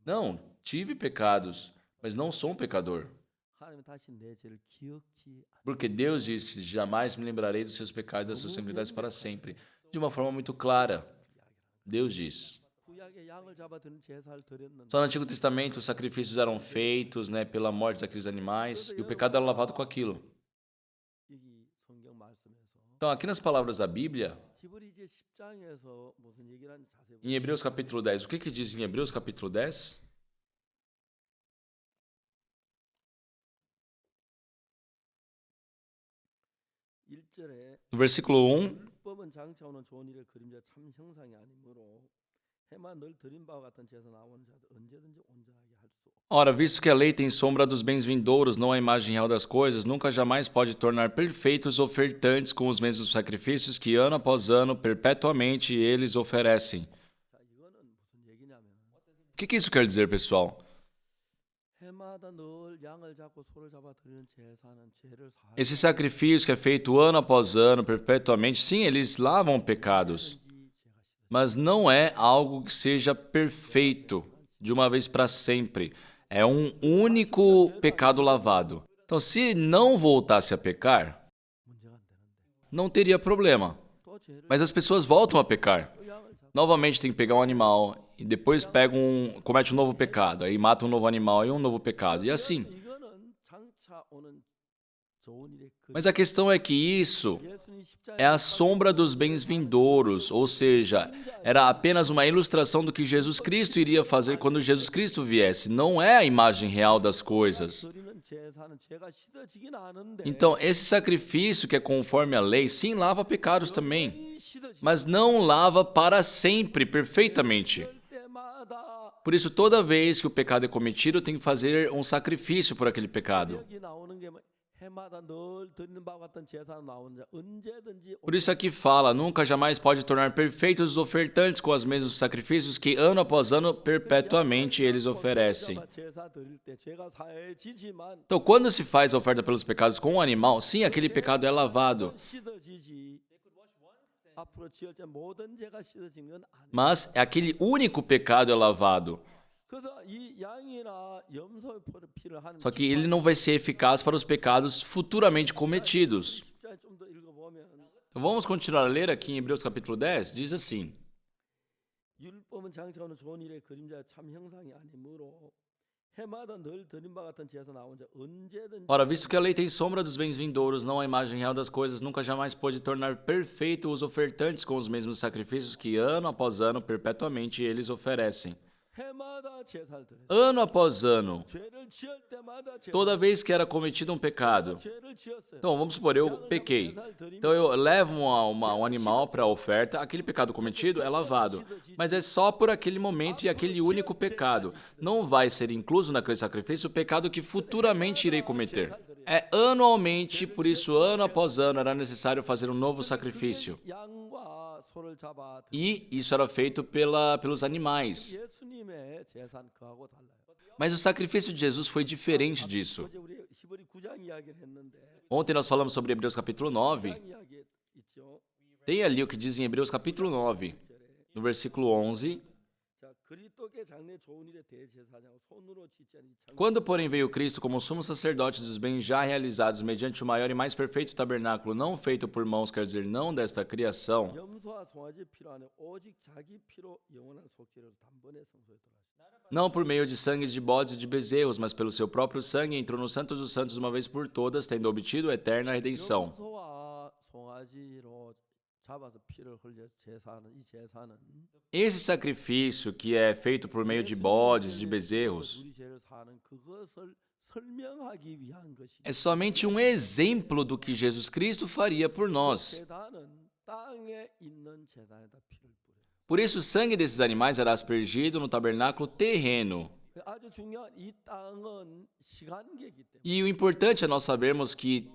Não, tive pecados, mas não sou um pecador. Porque Deus disse, jamais me lembrarei dos seus pecados e das suas iniquidades para sempre. De uma forma muito clara, Deus diz. Só no Antigo Testamento os sacrifícios eram feitos, né, pela morte daqueles animais e o pecado era lavado com aquilo. Então, aqui nas palavras da Bíblia, em Hebreus capítulo 10, o que diz em Hebreus capítulo 10? No versículo 1, ora, visto que a lei tem sombra dos bens vindouros, não a imagem real das coisas, nunca jamais pode tornar perfeitos os ofertantes com os mesmos sacrifícios que ano após ano, perpetuamente, eles oferecem. O que isso quer dizer, pessoal? Esse sacrifício que é feito ano após ano, perpetuamente, sim, eles lavam pecados, mas não é algo que seja perfeito de uma vez para sempre. É um único pecado lavado. Então, se não voltasse a pecar, não teria problema. Mas as pessoas voltam a pecar. Novamente tem que pegar um animal e depois comete um novo pecado, aí mata um novo animal e um novo pecado, e assim. Mas a questão é que isso é a sombra dos bens vindouros, ou seja, era apenas uma ilustração do que Jesus Cristo iria fazer quando Jesus Cristo viesse, não é a imagem real das coisas. Então, esse sacrifício que é conforme a lei, sim, lava pecados também, mas não lava para sempre, perfeitamente. Por isso, toda vez que o pecado é cometido, tem que fazer um sacrifício por aquele pecado. Por isso aqui fala, nunca jamais pode tornar perfeitos os ofertantes com os mesmos sacrifícios que ano após ano, perpetuamente, eles oferecem. Então, quando se faz a oferta pelos pecados com um animal, sim, aquele pecado é lavado. Mas aquele único pecado é lavado. Só que ele não vai ser eficaz para os pecados futuramente cometidos. Então vamos continuar a ler aqui em Hebreus capítulo 10, diz assim. Ora, visto que a lei tem sombra dos bens vindouros, não a imagem real das coisas, nunca jamais pode tornar perfeito os ofertantes com os mesmos sacrifícios que ano após ano, perpetuamente, eles oferecem. Ano após ano, toda vez que era cometido um pecado. Então, vamos supor, eu pequei. Então, eu levo um animal para a oferta, aquele pecado cometido é lavado. Mas é só por aquele momento e aquele único pecado. Não vai ser incluso naquele sacrifício o pecado que futuramente irei cometer. É anualmente, por isso, ano após ano, era necessário fazer um novo sacrifício. 소를 잡아 E isso era feito pelos animais. 예수님의 제사는 그하고 달라요. Mas o sacrifício de Jesus foi diferente disso. 어제 우리 히브리 9장 이야기를 했는데 Ontem nós falamos sobre Hebreus capítulo 9. 9장 이야기 있죠. Tem ali o que diz em Hebreus capítulo 9, no versículo 11. 자, 그리스도께 장래 좋은 일에 대제사장 손으로 짓지 않은 이 Quando, porém, veio Cristo como sumo sacerdote dos bens já realizados mediante o maior e mais perfeito tabernáculo, não feito por mãos, quer dizer, não desta criação, 염소와 송아지 피로 안에 오직 자기 피로 영원한 속죄로 단번에 성소에 들어가시다. não por meio de sangues de bodes e de bezerros, mas pelo seu próprio sangue, entrou no Santos dos Santos uma vez por todas, tendo obtido eterna redenção. 염소와 송아지로 잡아서 피를 흘려 제사는 이 제사는 Esse sacrifício, que é feito por meio de bodes e de bezerros, 우리 죄를 사는 그것을 설명하기 위한 것이. é somente um exemplo do que Jesus Cristo faria por nós. 제단은 땅에 있는 제단에다 피를 뿌려. Por isso, o sangue desses animais era aspergido no tabernáculo terreno. 아주 중요한 이 땅은 시간계이기 때문에 E o importante é nós sabermos que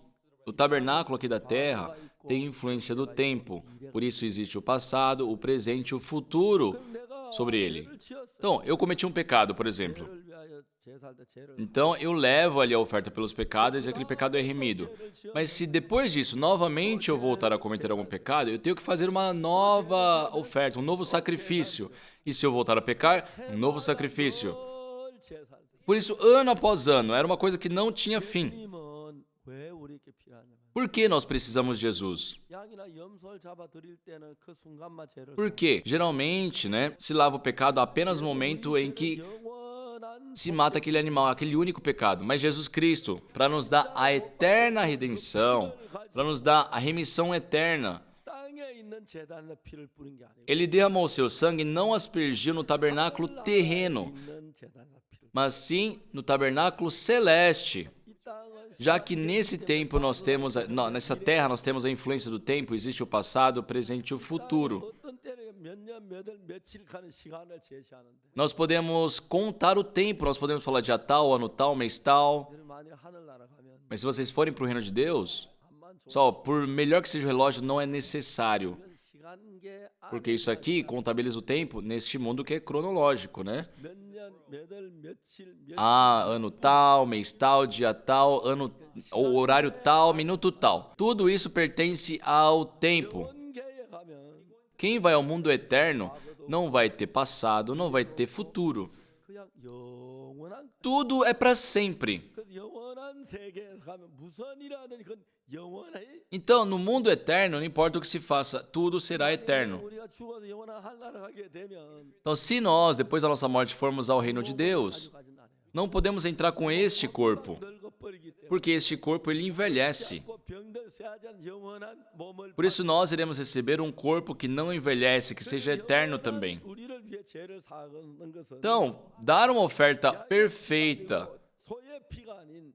o tabernáculo aqui da terra tem influência do tempo. Por isso existe o passado, o presente e o futuro 내가 sobre ele. 죄를 지었어. Então, eu cometi um pecado, por exemplo. 죄를 위하여 제사할 때 죄를 Então, eu levo ali a oferta pelos pecados e aquele pecado é remido. Mas se depois disso, novamente eu voltar a cometer algum pecado, eu tenho que fazer uma nova oferta, um novo sacrifício. E se eu voltar a pecar, um novo sacrifício. 늘 제사를. Por isso, ano após ano, era uma coisa que não tinha fim. 예수님은 왜 우리에게 필요하냐면 Por que nós precisamos de Jesus? 양이나 염소를 잡아 드릴 때는 그 순간만 죄를 Porque, geralmente, se lava o pecado apenas no momento em que 영원한 se mata aquele animal, aquele único pecado. Mas Jesus Cristo, para nos dar a eterna redenção, para nos dar a remissão eterna, 땅에 있는 제단에 피를 뿌린 게 아니고 ele derramou o seu sangue e não aspergiu no tabernáculo terreno, 있는 제단에 피를. mas sim no tabernáculo celeste. 이 땅은 Já que nesse tempo nós temos, nessa terra nós temos a influência do tempo, existe o passado, o presente e o futuro. 어떤 때는 몇 년, 몇 월, 며칠 가는 시간을 제시하는데 Nós podemos contar o tempo, nós podemos falar dia tal, ano tal, mês tal. 여러분 만약 하늘나라 가면 Mas se vocês forem para o reino de Deus, 암만 좋은 só por melhor que seja o relógio, não é necessário. 시간계 Porque isso aqui contabiliza o tempo neste mundo que é cronológico, né? 몇 년, 몇 월, 며칠, 몇 Ano tal, mês tal, dia tal, ano, ou horário tal, minuto tal. Tudo isso pertence ao tempo. 원계에 가면 Quem vai ao mundo eterno não vai ter passado, não vai ter futuro. 그냥 영원한 Tudo é para sempre. 그 영원한 세계에 가면 무슨 일하든 그건 영원해. Então, no mundo eterno, não importa o que se faça, tudo será eterno. 우리가 죽어서 영원한 하늘나라 가게 되면 Então, se nós, depois da nossa morte, formos ao reino de Deus, 가진 않아요. não podemos entrar com este corpo, 늙어버리기 때문에 porque este corpo ele envelhece. 그 병들 쇠하지 않은 영원한 몸을 Por isso nós iremos receber um corpo que não envelhece, que seja eterno também. 우리를 위해 죄를 사하는 것은 Então, dar uma oferta perfeita 소의 피가 아닌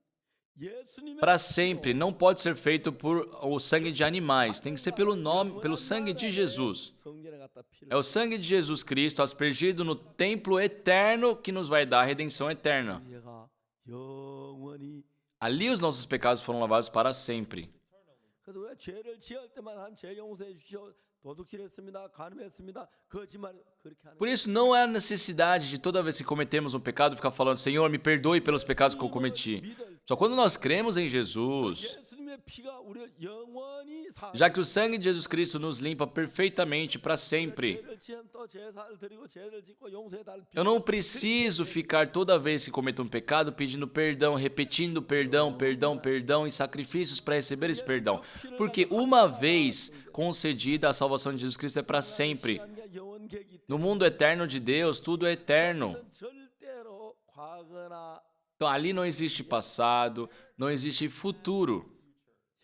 예수님의 para sempre não pode ser feito por o sangue de animais, tem que ser pelo sangue de Jesus. 성전에 갖다 피를 É o sangue de Jesus Cristo aspergido no templo eterno que nos vai dar a redenção eterna. 얘가 영원히. Ali os nossos pecados foram lavados para sempre. 그래서 왜 죄를 지을 때만 한 죄 용서해 주시오. 도둑질했습니다. 간음했습니다. 거짓말 그렇게 하는 Por isso não há necessidade de toda vez que cometemos um pecado ficar falando, Senhor, me perdoe pelos pecados que eu cometi. Só quando nós cremos em Jesus, 예수님의 피가 우리를 영원히 사. já que o sangue de Jesus Cristo nos limpa perfeitamente para sempre. 죄를 지으면 또 제사를 드리고 죄를 짓고 용서해 달 필요. Eu não preciso ficar toda vez que cometo um pecado pedindo perdão, repetindo perdão, perdão, perdão e sacrifícios para receber esse perdão. Porque uma vez concedida, a salvação de Jesus Cristo é para sempre. 시간과 영원계이기 때문에 No mundo eterno de Deus, tudo é eterno. 절대로 과거나 Então ali não existe passado, não existe futuro.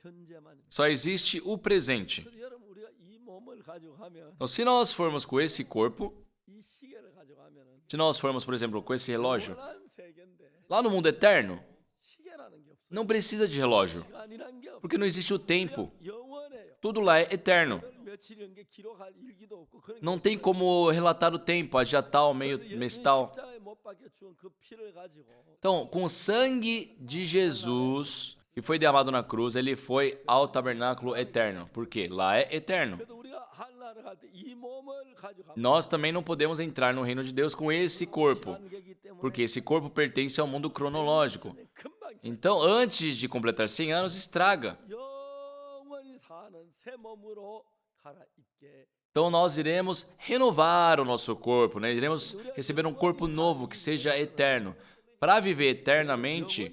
현재만. Só existe o presente. 그래서 여러분 우리가 이 몸을 가지고 가면 Então, se nós formos com esse corpo, 이 시계를 가지고 가면은 se nós formos, por exemplo, com esse relógio, 영원한 세계인데 lá no mundo eterno, 시계라는 게 없어. não precisa de relógio, 시간이란 게 없어. porque não existe o tempo. 영원해요. Tudo lá é eterno. 며칠 이런 게 기록할 일기도 없고 그런 Não tem como relatar o tempo, a dia tal, mês tal. 십자가에 못 박혀 죽은 그 피를 가지고 Então, com o sangue de Jesus, que foi derramado na cruz, ele foi ao tabernáculo eterno. Por quê? Lá é eterno. 그래도 우리가 하늘나라 나라 갈 때 이 몸을 가지고 가면 Nós também não podemos entrar no reino de Deus com esse corpo, 시간계기 때문에 porque esse corpo pertence ao mundo cronológico. 금방 Então, antes de completar 100 anos, estraga. 영원히 사는 새 몸으로 갈아입게. Então, nós iremos renovar o nosso corpo, né? Iremos receber um corpo novo que seja eterno. Para viver eternamente,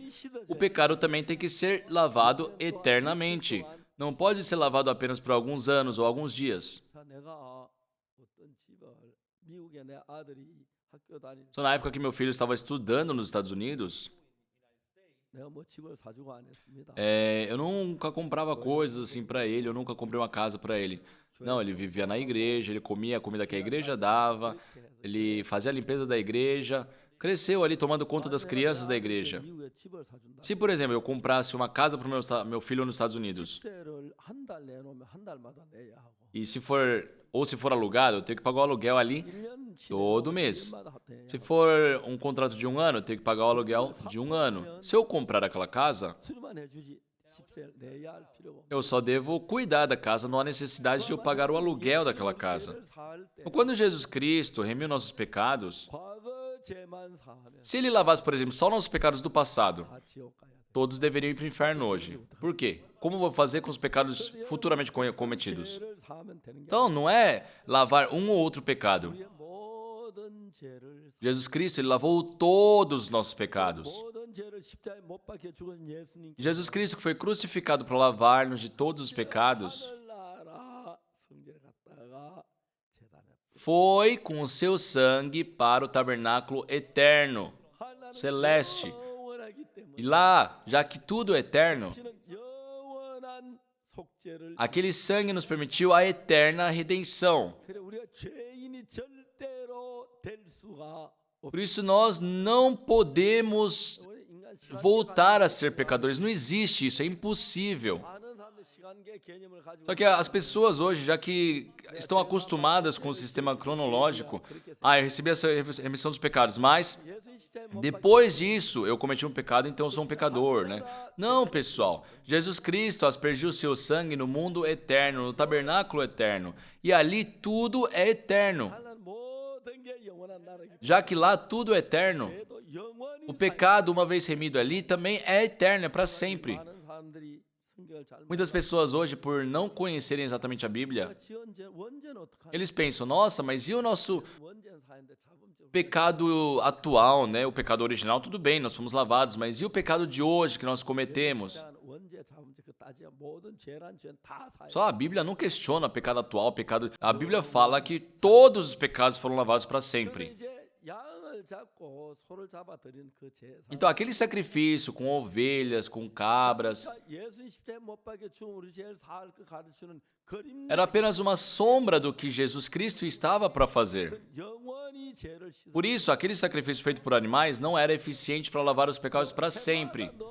o pecado também tem que ser lavado eternamente. Não pode ser lavado apenas por alguns anos ou alguns dias. 자, 내가 어떤 집을 미국에 내 아들이 학교 다닐 Então, na época que meu filho estava estudando nos Estados Unidos, 내가 뭐 집을 사주고 안 했습니다. eu nunca comprava coisas assim para ele, eu nunca comprei uma casa para ele. Não, ele vivia na igreja, ele comia a comida que a igreja dava, ele fazia a limpeza da igreja, cresceu ali tomando conta das crianças da igreja. 미국에 집을 사준다. Se, por exemplo, eu comprasse uma casa para o meu filho nos Estados Unidos, 세를 한 달 내놓으면 한 달마다 내야 하고 e se for alugado, eu tenho que pagar o aluguel ali 1년 todo mês. 1년마다 합해야 Se for um contrato de um ano, eu tenho que pagar o aluguel de um ano. Se eu comprar aquela casa, 수리만 해주지 집세를 내야 할 필요가 없고 eu só devo cuidar da casa, não há necessidade de eu pagar o aluguel daquela casa. 죄를 사할 때 Então, quando Jesus Cristo remiu nossos pecados, 과거 죄만 사하면 se ele lavasse, por exemplo, só nossos pecados do passado, 다 지옥 가야 돼. todos deveriam ir para o inferno hoje. Por quê? Como vou fazer com os pecados futuramente cometidos? 죄를 사하면 되는 게 Então, não é lavar um ou outro pecado. 우리의 모든 죄를 Jesus Cristo, ele lavou todos os nossos pecados. 모든 죄를 십자가에 못 박혀 죽은 예수님 Jesus Cristo, que foi crucificado para lavar-nos de todos os pecados, 하늘나라 성전에 갔다가 제단에 foi com o seu sangue para o tabernáculo eterno, 하나는 celeste. 영원하기 때문에 E lá, já que tudo é eterno, 당신은 영원한 속죄를 aquele sangue nos permitiu a eterna redenção. 그래 우리가 죄인이 절대로 될 수가 Por isso nós não podemos 우리 인간 시간 voltar a ser pecadores. Não existe isso, é impossível. 많은 사람들 시간계 개념을 가지고 Só que as pessoas hoje, já que estão acostumadas com o sistema cronológico, eu recebi essa remissão dos pecados, mas 예수 시대에 못 depois disso eu cometi um pecado, então eu sou um pecador, né? Não, pessoal. Jesus Cristo aspergiu seu sangue no mundo eterno, no tabernáculo eterno. E ali tudo é eterno. 하나는 모든 게 영원한 나라기 때문에 Já que lá tudo é eterno, 죄도 영원히 o pecado, uma vez remido ali, também é eterno, é para sempre. 많은 사람들이 성경을 잘 Muitas pessoas hoje, por não conhecerem exatamente a Bíblia, 지은 죄 원죄는 어떡하냐 eles pensam, nossa, mas e o nosso 원죄는 사인데 자범죄 pecado atual, né? O pecado original, tudo bem, nós fomos lavados, mas e o pecado de hoje que nós cometemos? 원죄 자범죄 그 따지면 모든 죄란 죄는 다 사해 Só a Bíblia não questiona o pecado atual, o pecado. A Bíblia fala que todos os pecados foram lavados para sempre. 이제 양을 잡고 소를 잡아 드리는 그 제사 Então, aquele sacrifício com ovelhas, com cabras, 예수님 십자가에 못 박혀 죽은 우리 죄를 사할 그 가르치는 그림 era apenas uma sombra do que Jesus Cristo estava para fazer. 영원히 죄를 씻어 Por isso, aquele sacrifício feito por animais não era eficiente para lavar os pecados para sempre. 늘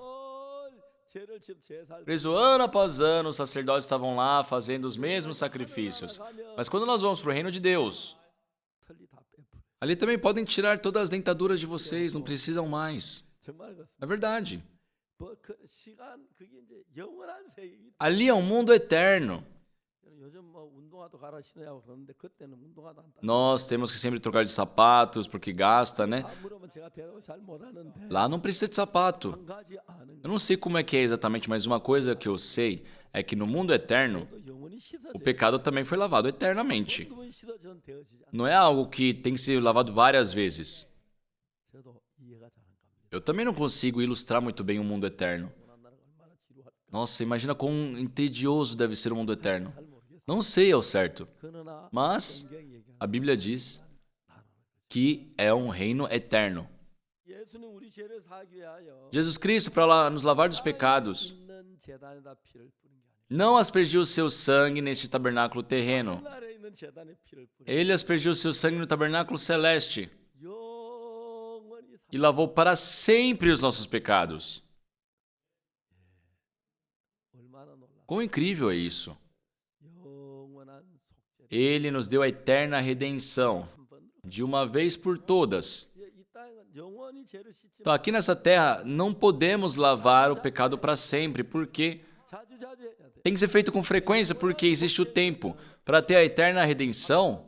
죄를 집 제사를 Por isso, ano após ano, os sacerdotes estavam lá fazendo os mesmos sacrifícios. Mas quando nós vamos para o reino de Deus, 털리 다 빼버려 ali também podem tirar todas as dentaduras de vocês, não precisam mais. 정말 그렇습니다. É verdade. 그 시간 그게 이제 영원한 세계이기 Ali é um mundo eterno. 때문에 요즘 뭐 운동화도 갈아 신어야 그러는데 그때는 운동화도 안 따. Nós temos que sempre trocar de sapatos, porque gasta, né? 물으면 제가 대답을 잘 못하는데 Lá não precisa de sapato. 한 가지 아는 Eu não sei como é que é exatamente, mas uma coisa que eu sei é que no mundo eterno, 것도 영원히 o 씻어져. pecado também foi lavado eternamente. 두 번 씻어전 되어지지 않아. Não é algo que tem que ser lavado várias vezes. 저도 이해가 잘 안 갑니다. Eu também não consigo ilustrar muito bem o mundo eterno. 원한다는 걸 얼마나 지루할까. Nossa, imagina quão entedioso deve ser o mundo eterno. 잘 모르겠어. Não sei ao certo, 그러나 mas 성경이 얘기하는 a Bíblia diz que é um reino eterno. 예수는 우리 죄를 사하기 위하여 Jesus Cristo, para nos lavar dos pecados, 있는 제단에다 피를 뿌린 게 아니라 não aspergiu seu sangue neste tabernáculo terreno. 하늘에 있는 제단에 피를 뿌린 Ele aspergiu seu sangue no tabernáculo celeste 영원히 e lavou para sempre os nossos pecados. 얼마나 놀라. Quão incrível é isso! 영원한 속죄. Ele nos deu a eterna redenção, 한 번. de uma vez por todas. 이 땅은 영원히 죄를 씻지 Então, aqui nessa terra, não podemos lavar o pecado para sempre, porque 자주 해야 돼. Tem que ser feito com frequência porque existe o tempo. Para ter a eterna redenção,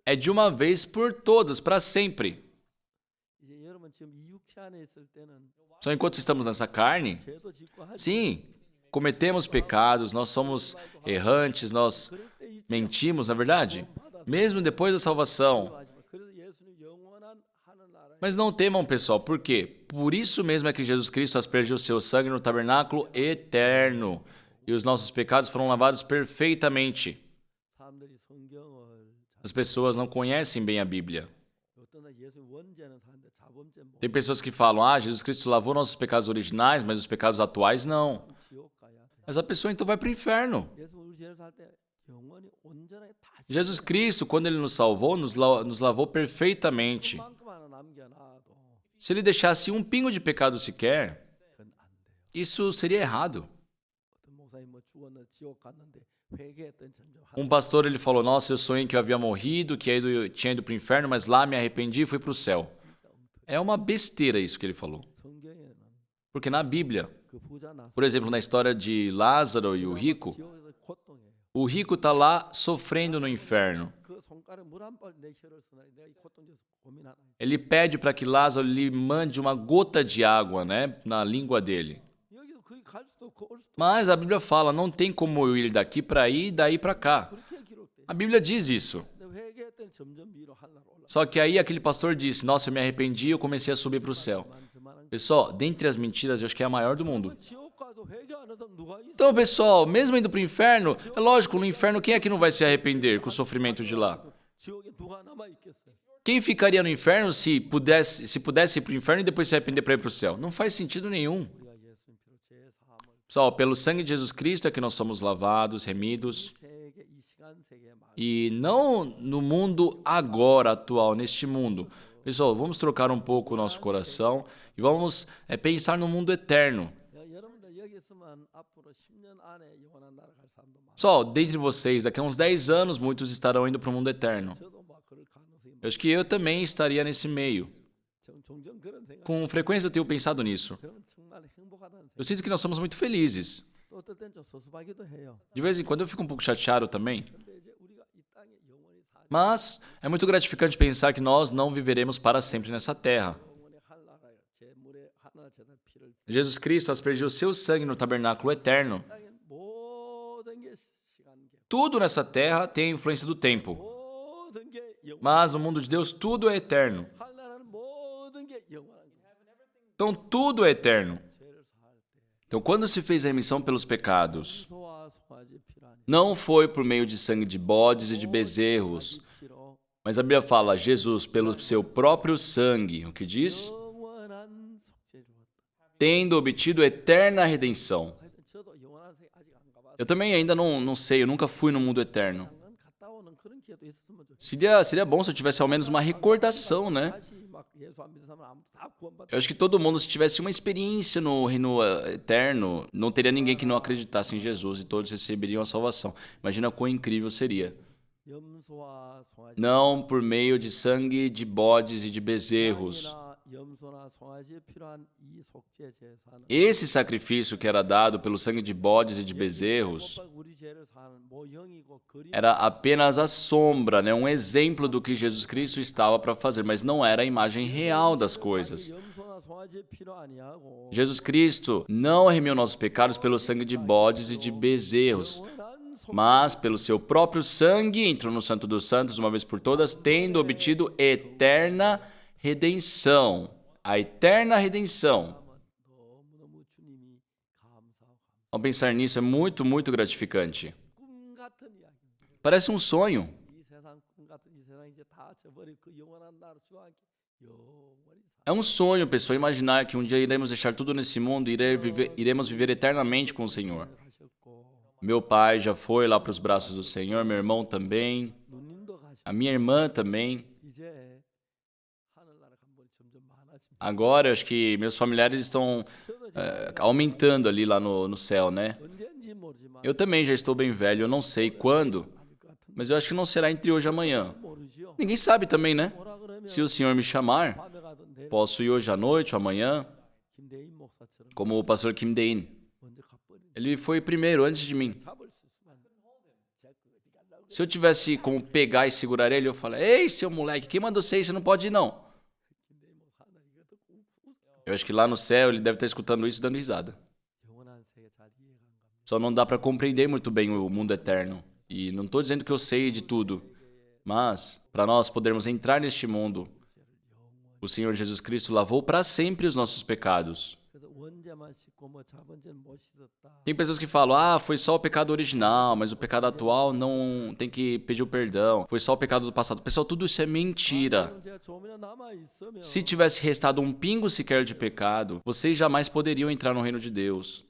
é de uma vez por todas, para sempre. 이제 여러분 지금 이 육체 안에 있을 때는 Só enquanto estamos nessa carne, 죄도 짓고 하지. sim, cometemos pecados, nós somos errantes, nós mentimos, na verdade, mesmo depois da salvação. 그래서 예수님 영원한 하늘나라에 Mas não temam, pessoal, por quê? Por isso mesmo é que Jesus Cristo aspergiu seu sangue no tabernáculo eterno e os nossos pecados foram lavados perfeitamente. 사람들이 성경을 As pessoas não conhecem bem a Bíblia. 어떤 날 예수 원죄는 사는데 자범죄 못 Tem pessoas que falam, Jesus Cristo lavou nossos pecados originais, mas os pecados atuais não. 지옥 가야 돼. Mas a pessoa então vai para o inferno. 예수 우리 죄를 살때 영원히 온전하게 다 Jesus Cristo, quando Ele nos salvou, nos lavou perfeitamente. 만큼 하나 남겨놔도 Se Ele deixasse um pingo de pecado sequer, 그건 안 돼요. isso seria errado. 어떤 목사님 뭐 죽었는데 지옥 갔는데 회개했던 점점 Um pastor ele falou, nossa, eu sonhei que eu havia morrido, que tinha ido para o inferno, mas lá me arrependi e fui para o céu. É uma besteira isso que ele falou. 성경에는 Porque na Bíblia, 그 부자 나서 por exemplo, na história de Lázaro e o rico 지옥에서 고통이에요. está lá sofrendo no inferno. 그 손가락 물 한 발 내 혀를 쓰나 내가 이 고통 중에서 고민하나. Ele pede para que Lázaro lhe mande uma gota de água, né, na língua dele. 여기서 거기 갈 수도 없고 올 수도 Mas a Bíblia fala, não tem como eu ir daqui para ir e daí para cá. 그렇게 기록돼. A Bíblia diz isso. 근데 회개했더니 점점 위로 하늘로 올라. Só que aí aquele pastor disse, nossa, eu me arrependi e eu comecei a subir para o céu. Pessoal, dentre as mentiras, eu acho que é a maior do mundo. 지옥 가서 회개 안 하던 누가 있어? Então, pessoal, mesmo indo para o inferno, é lógico, no inferno quem é que não vai se arrepender com o sofrimento de lá? 지옥에 누가 남아 있겠어요? Quem ficaria no inferno se pudesse ir para o inferno e depois se arrepender para ir para o céu? Não faz sentido nenhum. 우리가 예수님 피로 죄 사함을 Pessoal, pelo sangue de Jesus Cristo é que nós somos lavados, remidos. 세계 이 시간 세계 말. E não no mundo agora, atual, neste mundo. Pessoal, vamos trocar um pouco o nosso coração e vamos pensar no mundo eterno. 여러분들 여기 있으면 앞으로 10년 안에 영원한 나라 갈 사람도 많아. Pessoal, dentre vocês, daqui a uns 10 anos, muitos estarão indo para o mundo eterno. 저도 막 그럴 가능성이 많아. Eu acho que eu também estaria nesse meio. 종종 그런 생각. Com frequência eu tenho pensado nisso. 그러면 정말 행복하다는 Eu 생각. sinto que nós somos muito felizes. 또 어떨 땐 좀 섭섭하기도 해요. De vez em quando eu fico um pouco chateado também. 근데 이제 우리가 이 땅에 영원히 살 Mas é muito gratificante pensar que nós não viveremos para sempre nessa terra. 영원히 할 나라에 제 물에 하나 제단 피를 Jesus Cristo aspergiu seu sangue no tabernáculo eterno. 땅에 모든 게 시간 계 Tudo nessa terra tem a influência do tempo. 모든 게 영원. Mas no mundo de Deus tudo é eterno. 할 나라는 모든 게 영원한 게. Então tudo é eterno. 죄를 사할 때 Então quando se fez a remissão pelos pecados, 소와 송아지 피라니 não foi por meio de sangue de bodes e de bezerros, 피로 mas a Bíblia fala, Jesus, pelo seu próprio sangue, o que diz? 영원한 속죄를 얻다. Tendo obtido eterna redenção. 하여튼 저도 영원한 세 아직 안 가봐서 Eu também ainda não sei, eu nunca fui no mundo eterno. 잠깐 갔다 오는 그런 기회도 있었으면 좋겠어요. Seria bom se eu tivesse ao menos uma recordação, né? 다시 막 예수 안 믿는 사람 아무도 다 구원받아. Eu acho que todo mundo, se tivesse uma experiência no reino eterno, não teria ninguém que não acreditasse em Jesus e todos receberiam a salvação. Imagina quão incrível seria. 염소와 송아지 Não por meio de sangue de bodes e de bezerros. 양이나 염소나 송아지에 필요한 이 속죄 제사는 Esse sacrifício que era dado pelo sangue de bodes e de bezerros 우리 죄를 사는 모형이고 그림 era apenas a sombra, né? Um exemplo do que Jesus Cristo estava para fazer, mas não era a imagem real das coisas. 염소나 송아지에 필요 아니하고 Jesus Cristo não remiu nossos pecados pelo sangue de bodes e de bezerros, 영원한 속 mas pelo seu próprio sangue entrou no Santo dos Santos uma vez por todas, tendo obtido eterna redenção. A eterna redenção. 너무너무 주님이 감사하고 Ao pensar nisso, é muito, muito gratificante. 꿈 같은 이야기. Parece um sonho. 이 세상 꿈 같은 이 세상 이제 다 저버리고 그 영원한 나라 주와 함께 영원히 살. É um sonho, pessoal, imaginar que um dia iremos deixar tudo nesse mundo e iremos viver eternamente com o Senhor. 하셨고 Meu pai já foi lá para os braços do Senhor, meu irmão também, 누님도 가시고 a minha irmã também. 이제 하늘나라 간번이 점점 많아집니다. Agora, eu acho que meus familiares estão aumentando ali lá no céu, né? 언제인지 모르지만 Eu também já estou bem velho, eu não sei quando, 아닐 것 같은데 mas eu acho que não será entre hoje e amanhã. 모르지요. Ninguém sabe também, né? 뭐라 그러면 Se o Senhor me chamar, 밤에 가던데 posso ir hoje à noite ou amanhã, 김대인 목사처럼 como o pastor Kim Dae-in. 먼저 가버리. Ele foi primeiro, antes de mim. 잡을 수 있으면 제가 그 어디 간다고 Se eu tivesse como pegar e segurar ele, eu falaria, ei, seu moleque, quem mandou você ir? Você não pode ir, não. 김대희 목사 하나 이거 듣고 Eu acho que lá no céu ele deve estar escutando isso e dando risada. 영원한 세계 잘 이해가 안 갑니다. Só não dá para compreender muito bem o mundo eterno. E não estou dizendo que eu sei de tudo. Mas, para nós podermos entrar neste mundo, o Senhor Jesus Cristo lavou para sempre os nossos pecados. 그래서 원죄만 씻고 뭐 자번죄는 못 씻었다. Tem pessoas que falam, foi só o pecado original, mas o pecado atual não tem que pedir o perdão. Foi só o pecado do passado. Pessoal, tudo isso é mentira. 그럼 제가 조금이나 남아 있으면 Se tivesse restado um pingo sequer de pecado, vocês jamais poderiam entrar no reino de Deus.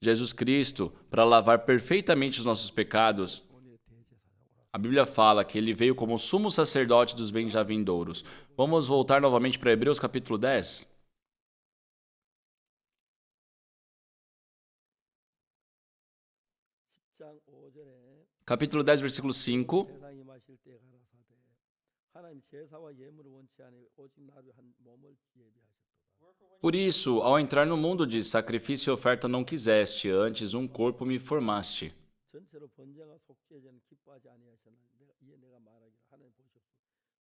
Jesus Cristo, para lavar perfeitamente os nossos pecados, a Bíblia fala que ele veio como sumo sacerdote dos bens já vindouros. Vamos voltar novamente para Hebreus capítulo 10? 장 5절에 Capítulo 10, versículo 5. 세상 임하실 때 가라사대 하나님 제사와 예물을 원치 아니 오직 나를 한 몸을 예비하셨도다. Por isso, ao entrar no mundo de sacrifício e oferta não quiseste, antes um corpo me formaste. 전체로 번제가 속죄제는 기뻐하지 아니하셨나니 이에 내가 말하기를 하나님 보시옵소서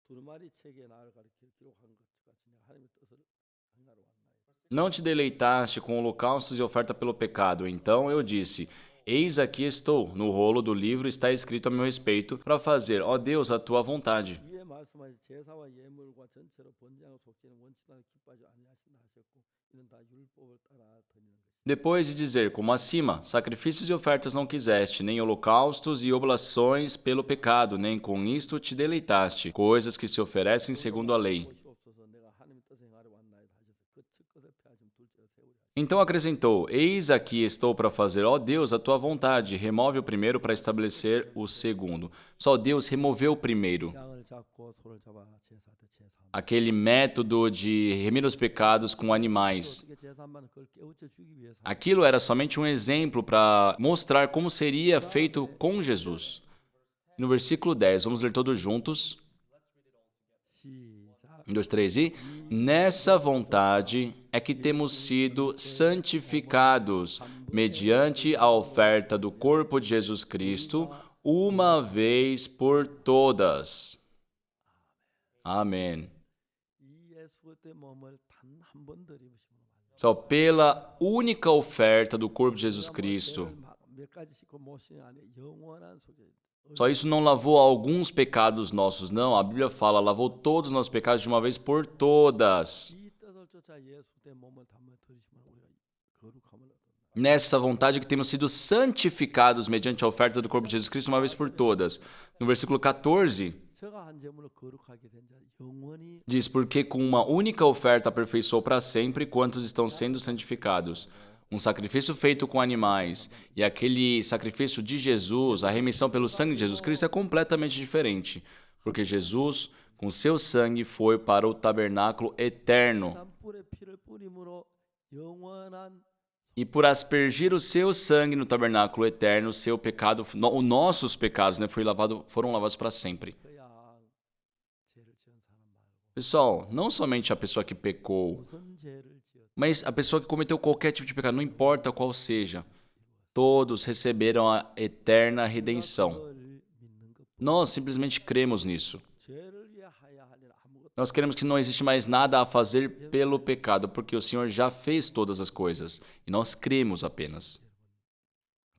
두루마리 책에 나를 가리켜 기록한 것 같이 내가 하나님의 뜻을 행하러 왔나이다. Não te deleitaste com holocaustos e oferta pelo pecado. Então eu disse, eis aqui estou, no rolo do livro está escrito a meu respeito, para fazer, ó Deus, a tua vontade. 위에 말씀하신 제사와 예물과 전체로 번제가 속죄는 원치 않아 기뻐하지 아니하신다 하셨고 이는 다 율법을 따라 드리는 것이다. Depois de dizer, como acima, sacrifícios e ofertas não quiseste, nem holocaustos e oblações pelo pecado, nem com isto te deleitaste, coisas que se oferecem segundo a lei. 보시옵소서 내가 하나님의 뜻을 행하러 왔나이다 하셔서 그 첫 것을 패하심 둘째로 세우리 하셨다. Então acrescentou, eis aqui estou para fazer, ó Deus, a tua vontade. Remove o primeiro para estabelecer o segundo. Só Deus removeu o primeiro. 양을 잡고 소를 잡아 제사하되 제사함. Aquele método de remir os pecados com animais. 어떻게 제사만 그걸 깨우쳐 주기 위해서 Aquilo era somente um exemplo para mostrar como seria feito com Jesus. No versículo 10, vamos ler todos juntos. 시작. 1, 2, 3 e... Nessa vontade é que temos sido santificados, mediante a oferta do corpo de Jesus Cristo, uma vez por todas. Amém. 이 예수의 몸을 단 한 번 드리심으로 Só pela única oferta do corpo de Jesus Cristo. 몇 가지 씻고 모신 안에 영원한 속죄. Só isso não lavou alguns pecados nossos, não. A Bíblia fala, lavou todos os nossos pecados de uma vez por todas. 이 뜻을 쫓아 예수의 몸을 담아 드리시면 우리가 거룩함을 얻는다. Nessa vontade que temos sido santificados mediante a oferta do corpo de Jesus Cristo uma vez por todas. No versículo 14, 저가 한 제물로 거룩하게 된 자 영원히 diz, porque com uma única oferta aperfeiçoou para sempre quantos estão sendo santificados. Um sacrifício feito com animais e aquele sacrifício de Jesus, a remissão pelo sangue de Jesus Cristo é completamente diferente. Porque Jesus, com seu sangue, foi para o tabernáculo eterno. 땀불에 피를 뿌림으로 영원한 E por aspergir o seu sangue no tabernáculo eterno, o seu pecado, os nossos pecados, né, foram lavados para sempre. 그야 죄를 지은 사람 말고 Pessoal, não somente a pessoa que pecou, 무슨 죄를 지었 mas a pessoa que cometeu qualquer tipo de pecado, não importa qual seja, todos receberam a eterna redenção. 을 믿는 것 Nós simplesmente cremos nisso. 죄를 위하여 할 일 아무것도 Nós queremos que não existe mais nada a fazer pelo pecado, porque o Senhor já fez todas as coisas e nós cremos apenas.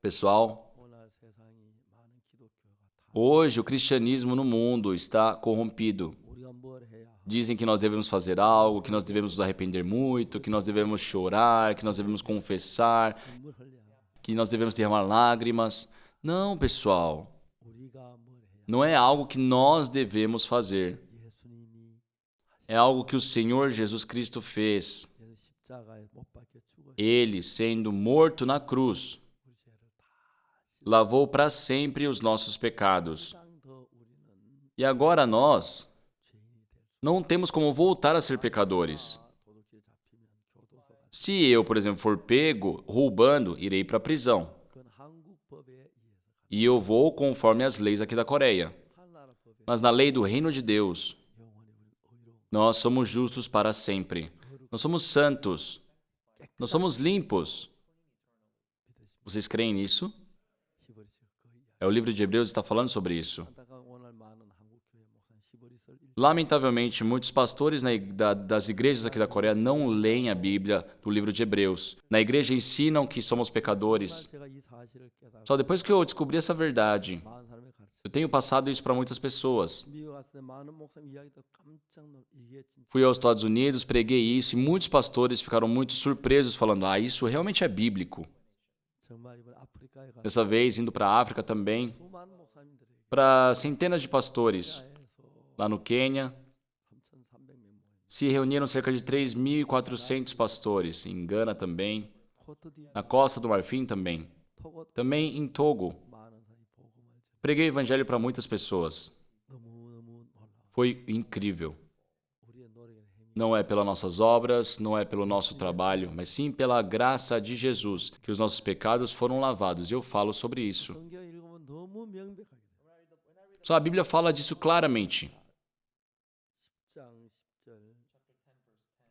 Pessoal, 오늘 세상이 많은 기독교가 다 hoje o cristianismo no mundo está corrompido. 우리가 뭘 해야 Dizem que nós devemos fazer algo, que nós devemos nos arrepender muito, que nós devemos chorar, que nós devemos confessar, 눈물 흘려야 que nós devemos derramar lágrimas. Não, pessoal, 우리가 뭘 해야 não é algo que nós devemos fazer. 예수님이 É algo que o Senhor Jesus Cristo fez. 그래서 십자가에 못 박혀 죽어 Ele, sendo morto na cruz, 우리 죄를 다 lavou para sempre os nossos pecados. 상 더 우리는 E agora nós 죄인이 될 수. não temos como voltar a ser pecadores. 도둑질 잡히면 교도소가 Se eu, por exemplo, for pego roubando, irei para a prisão. 그건 한국 법에 의해서 E eu vou conforme as leis aqui da Coreia. 하나라 법에 Mas na lei do reino de Deus, 영원히 우리 의로 nós somos justos para sempre. Nós somos santos. Nós somos limpos. Vocês creem nisso? 히브리서 그 이야기. É o livro de Hebreus está falando sobre isso. 안타까운 오늘 많은 한국 교회 목사님 히브리서를 Lamentavelmente, muitos pastores das igrejas aqui da Coreia não leem a Bíblia do livro de Hebreus. Na igreja ensinam que somos pecadores. 제가 이 사실을 깨닫고 Só depois que eu descobri essa verdade, 많은 사람이 가르쳐. eu tenho passado isso para muitas pessoas. 미국 갔을 때 많은 목사님 이야기도 깜짝 놀 이게 진짜 Fui aos Estados Unidos, preguei isso e muitos pastores ficaram muito surpresos falando: "Ah, isso realmente é bíblico." 정말 이번 아프리카에 가서 Dessa vez, indo para a África também, 수많은 목사님들에게 para centenas de pastores 에서 lá no Quênia, 3,300명 모임. se reuniram cerca de 3.400 pastores, em Gana também, 코트디 na Costa do Marfim também, 토고 também em Togo. 많은 사람이 복음을 전해. Preguei o evangelho para muitas pessoas. 너무너무 놀라. Foi incrível. 우리의 노력의 힘이 Não é pelas nossas obras, não é pelo nosso trabalho, mas sim pela graça de Jesus, que os nossos pecados foram lavados. E eu falo sobre isso. 성경 읽으면 너무 명백하게 돼. Só a Bíblia fala disso claramente. 10장 10절.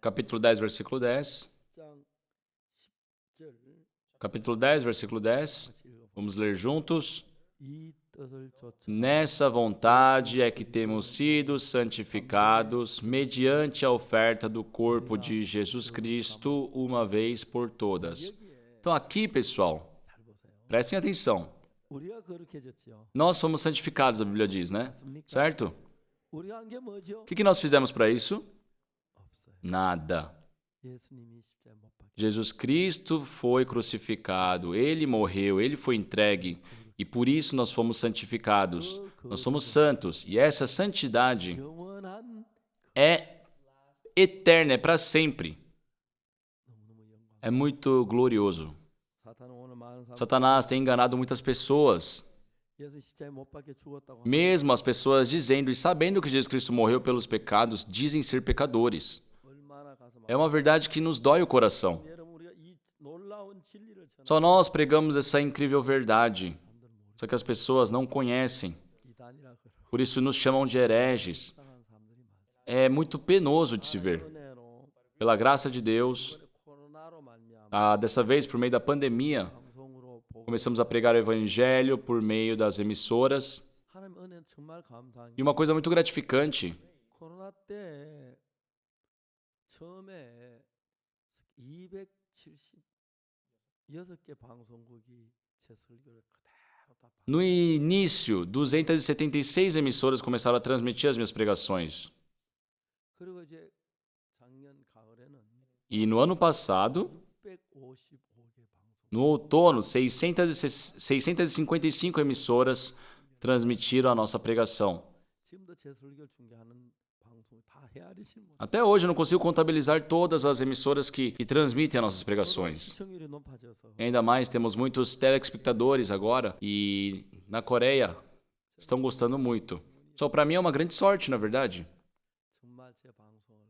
Capítulo 10, versículo 10. 10장 10절. Capítulo 10, versículo 10. 같이 읽어. Vamos ler juntos. 이 뜻을 좇아 Nessa vontade é que temos sido santificados mediante a oferta do corpo de Jesus Cristo uma vez por todas. Então aqui, pessoal, 잘 보세요. prestem atenção. 우리가 거룩해졌지요. Nós fomos santificados, a Bíblia diz, né? 맞습니까? Certo? 우리가 한 게 뭐죠? O que nós fizemos para isso? 없어요. Nada. 예수님이 십자가에 못 박혀. Jesus Cristo foi crucificado, Ele morreu, Ele foi entregue e por isso nós fomos santificados. Nós somos santos e essa santidade 영원한 é eterna, é para sempre. 너무너무 영광. É muito glorioso. 사탄은 오늘 많은 사람 Satanás tem enganado muitas pessoas, 예수 십자가에 못 박혀 죽었다고 mesmo as pessoas dizendo e sabendo que Jesus Cristo morreu pelos pecados, dizem ser pecadores. 얼마나 가슴 É uma verdade que nos dói o coração. 여러분 우리가 이 놀라운 진리를 전하는 Só nós pregamos essa incrível verdade. Só que as pessoas não conhecem. 이단이라 그러고 Por isso nos chamam de hereges. 이상한 사람들이 많습니다. É muito penoso de se ver. 은혜로 Pela graça de Deus, 이번에 코로나로 말미암아 dessa vez, por meio da pandemia, 방송으로 보고 começamos a pregar o evangelho por meio das emissoras. 하나님 은혜는 정말 감사한 E 게 uma coisa muito gratificante, 코로나 때 처음에 276개 방송국이 제 설교를 그대로 다 no início, 276 emissoras começaram a transmitir as minhas pregações. 그리고 이제 작년 가을에는 E no ano passado, 655개 방송 no outono, 655 emissoras transmitiram a nossa pregação. 지금도 제 설교를 중계하는 방송이 다 헤아리시는 분 Até hoje eu não consigo contabilizar todas as emissoras que transmitem as nossas pregações. 시청률이 높아져서 E ainda mais, temos muitos telespectadores agora e na Coreia estão gostando muito. Só para mim é uma grande sorte, na verdade, 정말 제 방송을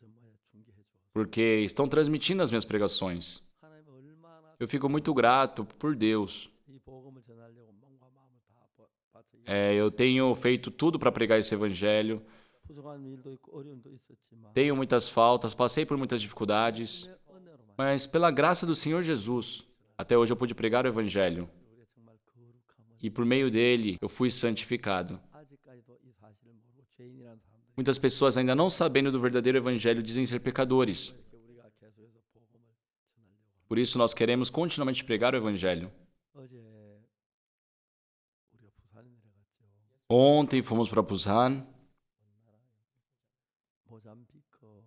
정말 중계해 줘. porque estão transmitindo as minhas pregações. 하나님 얼마나 Eu fico muito grato por Deus. 이 복음을 전하려고 몸과 마음을 다 바쳐 Eu tenho feito tudo para pregar esse evangelho. 부족한 일도 있고 어려움도 있었지만 Tenho muitas faltas, passei por muitas dificuldades, 내 은혜로만 mas pela graça do Senhor Jesus, até hoje eu pude pregar o evangelho. 우리가 정말 거룩함을 E por meio dele eu fui santificado. 아직까지도 이 사실을 모르고 죄인이라는 사람들이 Muitas pessoas ainda não sabendo do verdadeiro evangelho dizem ser pecadores. 이렇게 우리가 계속해서 복음을 전하려고 합니다. Por isso nós queremos continuamente pregar o evangelho. 어제 우리가 부산에 내려갔죠. Ontem fomos para Busan 모잠비크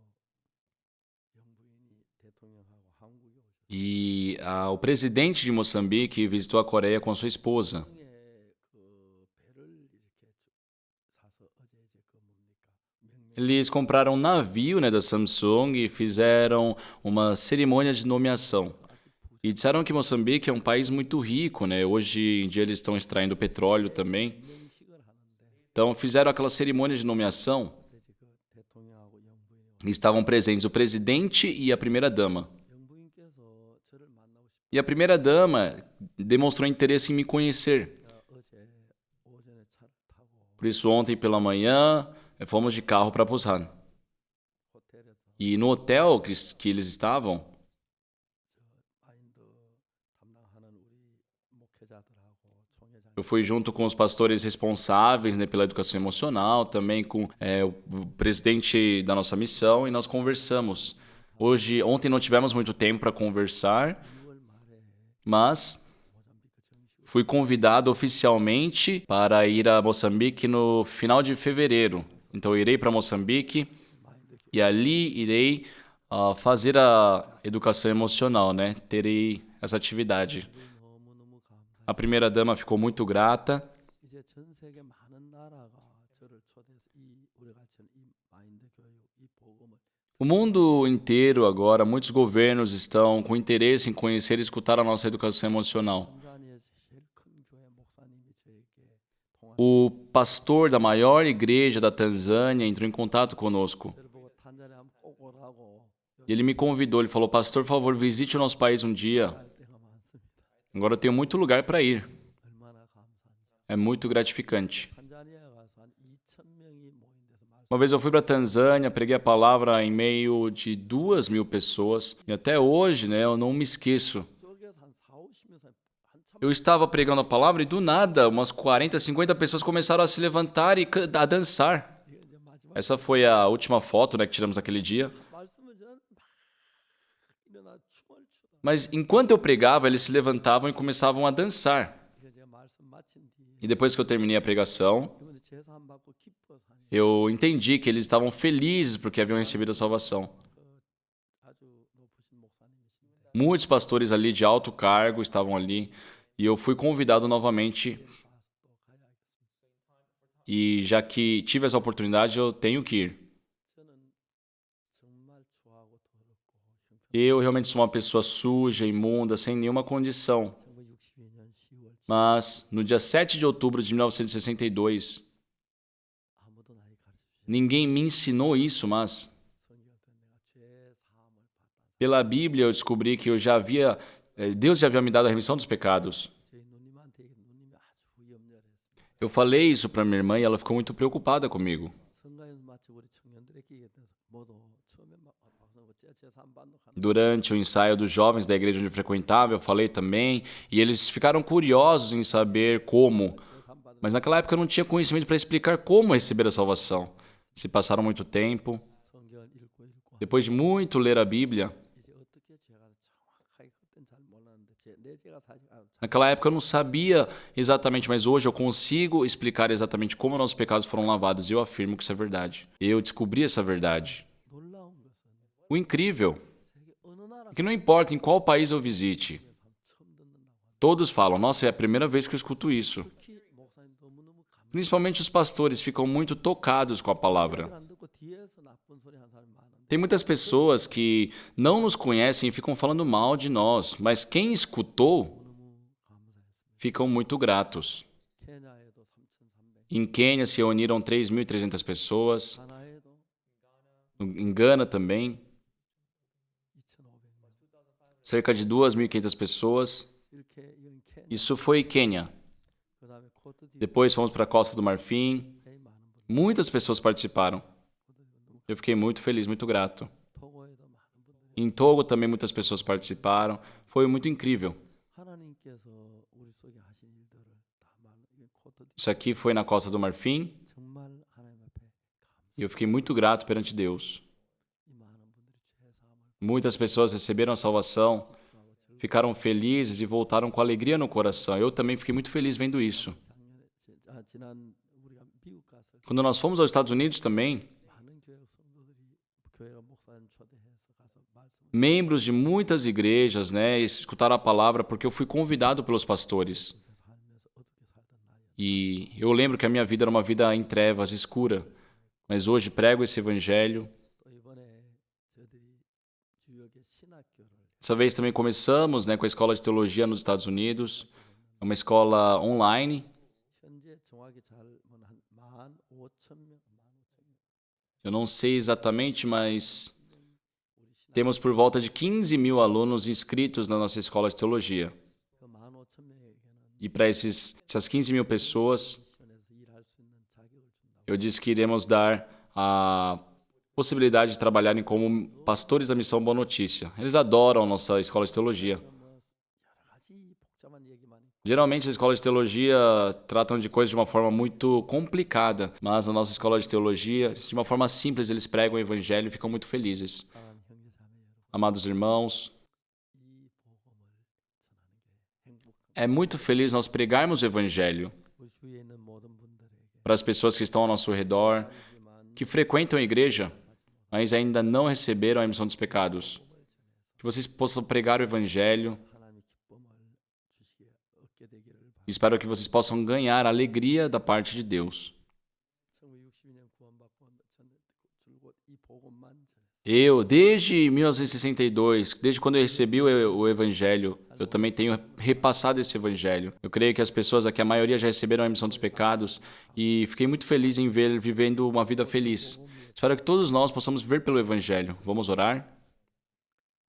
영부인이 대통령하고 한국에 오셨어요. e o presidente de Moçambique visitou a Coreia com a sua esposa. 그 배를 이렇게 사서 어제 이제 그 뭡니까? Eles compraram um navio, né, da Samsung e fizeram uma cerimônia de nomeação. E disseram que Moçambique é um país muito rico, né? Hoje em dia eles estão extraindo petróleo também. 명식을 하는데 Então fizeram aquela cerimônia de nomeação 이제 그 대통령하고 영부인이 e estavam presentes o presidente e a primeira-dama. 영부인께서 저를 만나고 싶. E a primeira-dama demonstrou interesse em me conhecer. 어제 오전에 차를 타고 Por isso ontem pela manhã fomos de carro para Busan. 호텔에서 E no hotel que eles estavam, 저 마인드 담당하는 Eu fui junto com os pastores responsáveis, né, pela educação emocional, também com o presidente da nossa missão, e nós conversamos. Ontem não tivemos muito tempo para conversar, mas fui convidado oficialmente para ir a Moçambique no final de fevereiro. Então eu irei para Moçambique e ali irei fazer a educação emocional, né? Terei essa atividade. A primeira-dama ficou muito grata. 이제 전 세계 많은 나라가 저를 초대해서 우리 같이 이 마인드 교육, 이 복음을 O mundo inteiro agora, muitos governos estão com interesse em conhecer e escutar a nossa educação emocional. tan자니아에서 제일 큰 교회 목사님이 저에게 통화 O pastor da maior igreja da Tanzânia entrou em contato conosco. 저를 보고 탄자니아 한번 꼭 오라고 E ele me convidou, ele falou, pastor, por favor, visite o nosso país um dia. 할 때가 많습니다. Agora eu tenho muito lugar para ir. 얼마나 감사한지. É muito gratificante. 탄자니아 가서 한 2,000명이 모인 데서 말씀. Uma vez eu fui para a Tanzânia, preguei a palavra em meio de 2.000 pessoas. E até hoje, né, eu não me esqueço. 저기에서 한 4, 50명 한참 Eu estava pregando a palavra e do nada, umas 40, 50 pessoas começaram a se levantar e a dançar. 이제 마지막 Essa foi a última foto, né, que tiramos naquele dia. 말씀을 저는 막 일어나 춤을 추다. Mas enquanto eu pregava, eles se levantavam e começavam a dançar. 이제 제가 말씀 마친 뒤에 E depois que eu terminei a pregação, 이분들 제사함 받고 기뻐서 하니 eu entendi que eles estavam felizes porque haviam recebido a salvação. 아주 높으신 목사님이신데 Muitos pastores ali de alto cargo estavam ali e eu fui convidado novamente. 가서 또 가야겠습니다. E já que tive essa oportunidade, eu tenho que ir. 저는 정말 추하고 더럽고 형편. Eu realmente sou uma pessoa suja, imunda, sem nenhuma condição. 1962년 10월 Mas no dia 7 de outubro de 1962, 아무도 나에게 가르쳐주지 ninguém me ensinou isso, mas 성경 때 내가 죄 사함을 받다. pela Bíblia eu descobri que Deus já havia me dado a remissão dos pecados. 제 누님한테 누님이 아주 염려했습니다. Eu falei isso para minha irmã e ela ficou muito preocupada comigo. 성가에서 마치 우리 청년들에게 얘기해서 모두 처음에 막 제사함 받는 거 Durante o ensaio dos jovens da igreja onde eu frequentava, eu falei também, e eles ficaram curiosos em saber como. 제사함 받는 Mas naquela época eu não tinha conhecimento para explicar como receber a salvação. Se passaram muito tempo. 성경을 읽고 Depois de muito ler a Bíblia, 이제 어떻게 제가 정확하게 그때는 잘 몰랐는데 내 제가 사실 naquela época eu não sabia exatamente, mas hoje eu consigo explicar exatamente como nossos pecados foram lavados. E eu afirmo que isso é verdade. Eu descobri essa verdade. 놀라운 것은 O incrível 세계 어느 나라 é que não importa em qual país eu visite, 처음 듣는다고 하는데 todos falam, nossa, é a primeira vez que eu escuto isso. 특히 목사님 너무너무 감동. Principalmente os pastores ficam muito tocados com a palavra. 안 듣고 뒤에서 나쁜 소리 한 사람이 많은데 Tem muitas pessoas que não nos conhecem e ficam falando mal de nós, mas quem escutou 너무 감사했습니다. ficam muito gratos. 케냐에도 3,300, Em Quênia se reuniram 3.300 pessoas, 가나에도 em Gana também, 2,500명. cerca de 2.500 pessoas. 이렇게 이건 케냐. Isso foi Quênia. 그다음에 코트디부아르 Depois fomos para a Costa do Marfim. 많은 분들. Muitas pessoas participaram. Eu fiquei muito feliz, muito grato. 토고에도 많은 분들이 Em Togo também muitas pessoas participaram. Foi muito incrível. 하나님께서 우리 속에 하신 일들을 다 많은 이게 코트디 Isso aqui foi na Costa do Marfim 정말 하나님 앞에 e eu fiquei muito grato perante Deus. 이 많은 분들이 죄 사함을 Muitas pessoas receberam a salvação, 하고 즐거워. ficaram felizes e voltaram com alegria no coração. Eu também fiquei muito feliz vendo isso. 작년에 지난 우리가 미국 갔을 때 Quando nós fomos aos Estados Unidos também, 많은 교회 성도들이 교회가 목사님 초대해서 가서 말씀 membros de muitas igrejas, né, escutaram a palavra porque eu fui convidado pelos pastores. 살면서 어떻게 살던 나이 E eu lembro que a minha vida era uma vida em trevas, escura. Mas hoje prego esse evangelho. 또 이번에 저희들이 뉴욕의 신학교를 Dessa vez também começamos, né, com a escola de teologia nos Estados Unidos. É uma escola online. 현재 정확히 한 15,000명 Eu não sei exatamente, mas temos por volta de 15.000 alunos inscritos na nossa escola de teologia. 그 15,000명에게는 E para essas 15.000 pessoas, 미션에서 일할 수 있는 자격을 준다고. eu disse que iremos dar a possibilidade de trabalharem como pastores da Missão Boa Notícia. Eles adoram nossa escola de teologia. 뭐 여러 가지 복잡한 얘기만 있고 Geralmente as escolas de teologia tratam de coisas de uma forma muito complicada, mas na nossa escola de teologia, de uma forma simples, eles pregam o evangelho e ficam muito felizes. 사랑하는 형제 자매 여러분, Amados irmãos, 이 복음을 전하는 게 행복한 é muito feliz nós pregarmos o evangelho 우리 주위에 있는 모든 분들에게 para as pessoas que estão ao nosso redor, 하지만 que frequentam a igreja, mas ainda não receberam a remissão dos pecados. Que vocês possam pregar o evangelho. 하나님의 기쁨을 주시게 얻게 되기를 바랍니다. Espero que vocês possam ganhar a alegria da parte de Deus. 1962년 구원받고 줄곧 이 복음만 전했어요. Eu, desde 1962, desde quando eu recebi o evangelho, eu também tenho repassado esse evangelho. Eu creio que as pessoas aqui, a maioria já receberam a remissão dos pecados e fiquei muito feliz em ver vivendo uma vida feliz. Espero que todos nós possamos viver pelo evangelho. Vamos orar?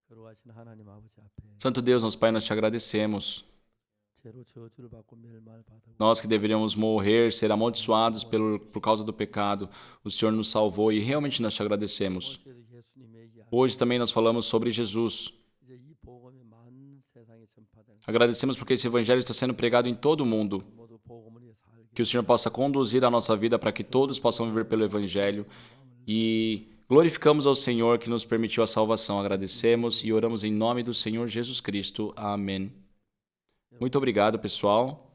거룩하신 하나님 아버지 앞에 Santo Deus, nosso Pai, nós te agradecemos. 죄로 저주를 받고 멸망받고 Nós que deveríamos morrer, ser amaldiçoados por causa do pecado, o Senhor nos salvou e realmente nós te agradecemos. 오셔서 예수님 얘기하는 Hoje também nós falamos sobre Jesus. 이제 이 복음이 만 세상에 전파되는 Agradecemos porque esse evangelho está sendo pregado em todo o mundo. 모두 복음을 위해 살게 Que o Senhor possa conduzir a nossa vida para que todos possam viver pelo evangelho. E glorificamos ao Senhor que nos permitiu a salvação. Agradecemos e oramos em nome do Senhor Jesus Cristo. Amém. Muito obrigado, pessoal.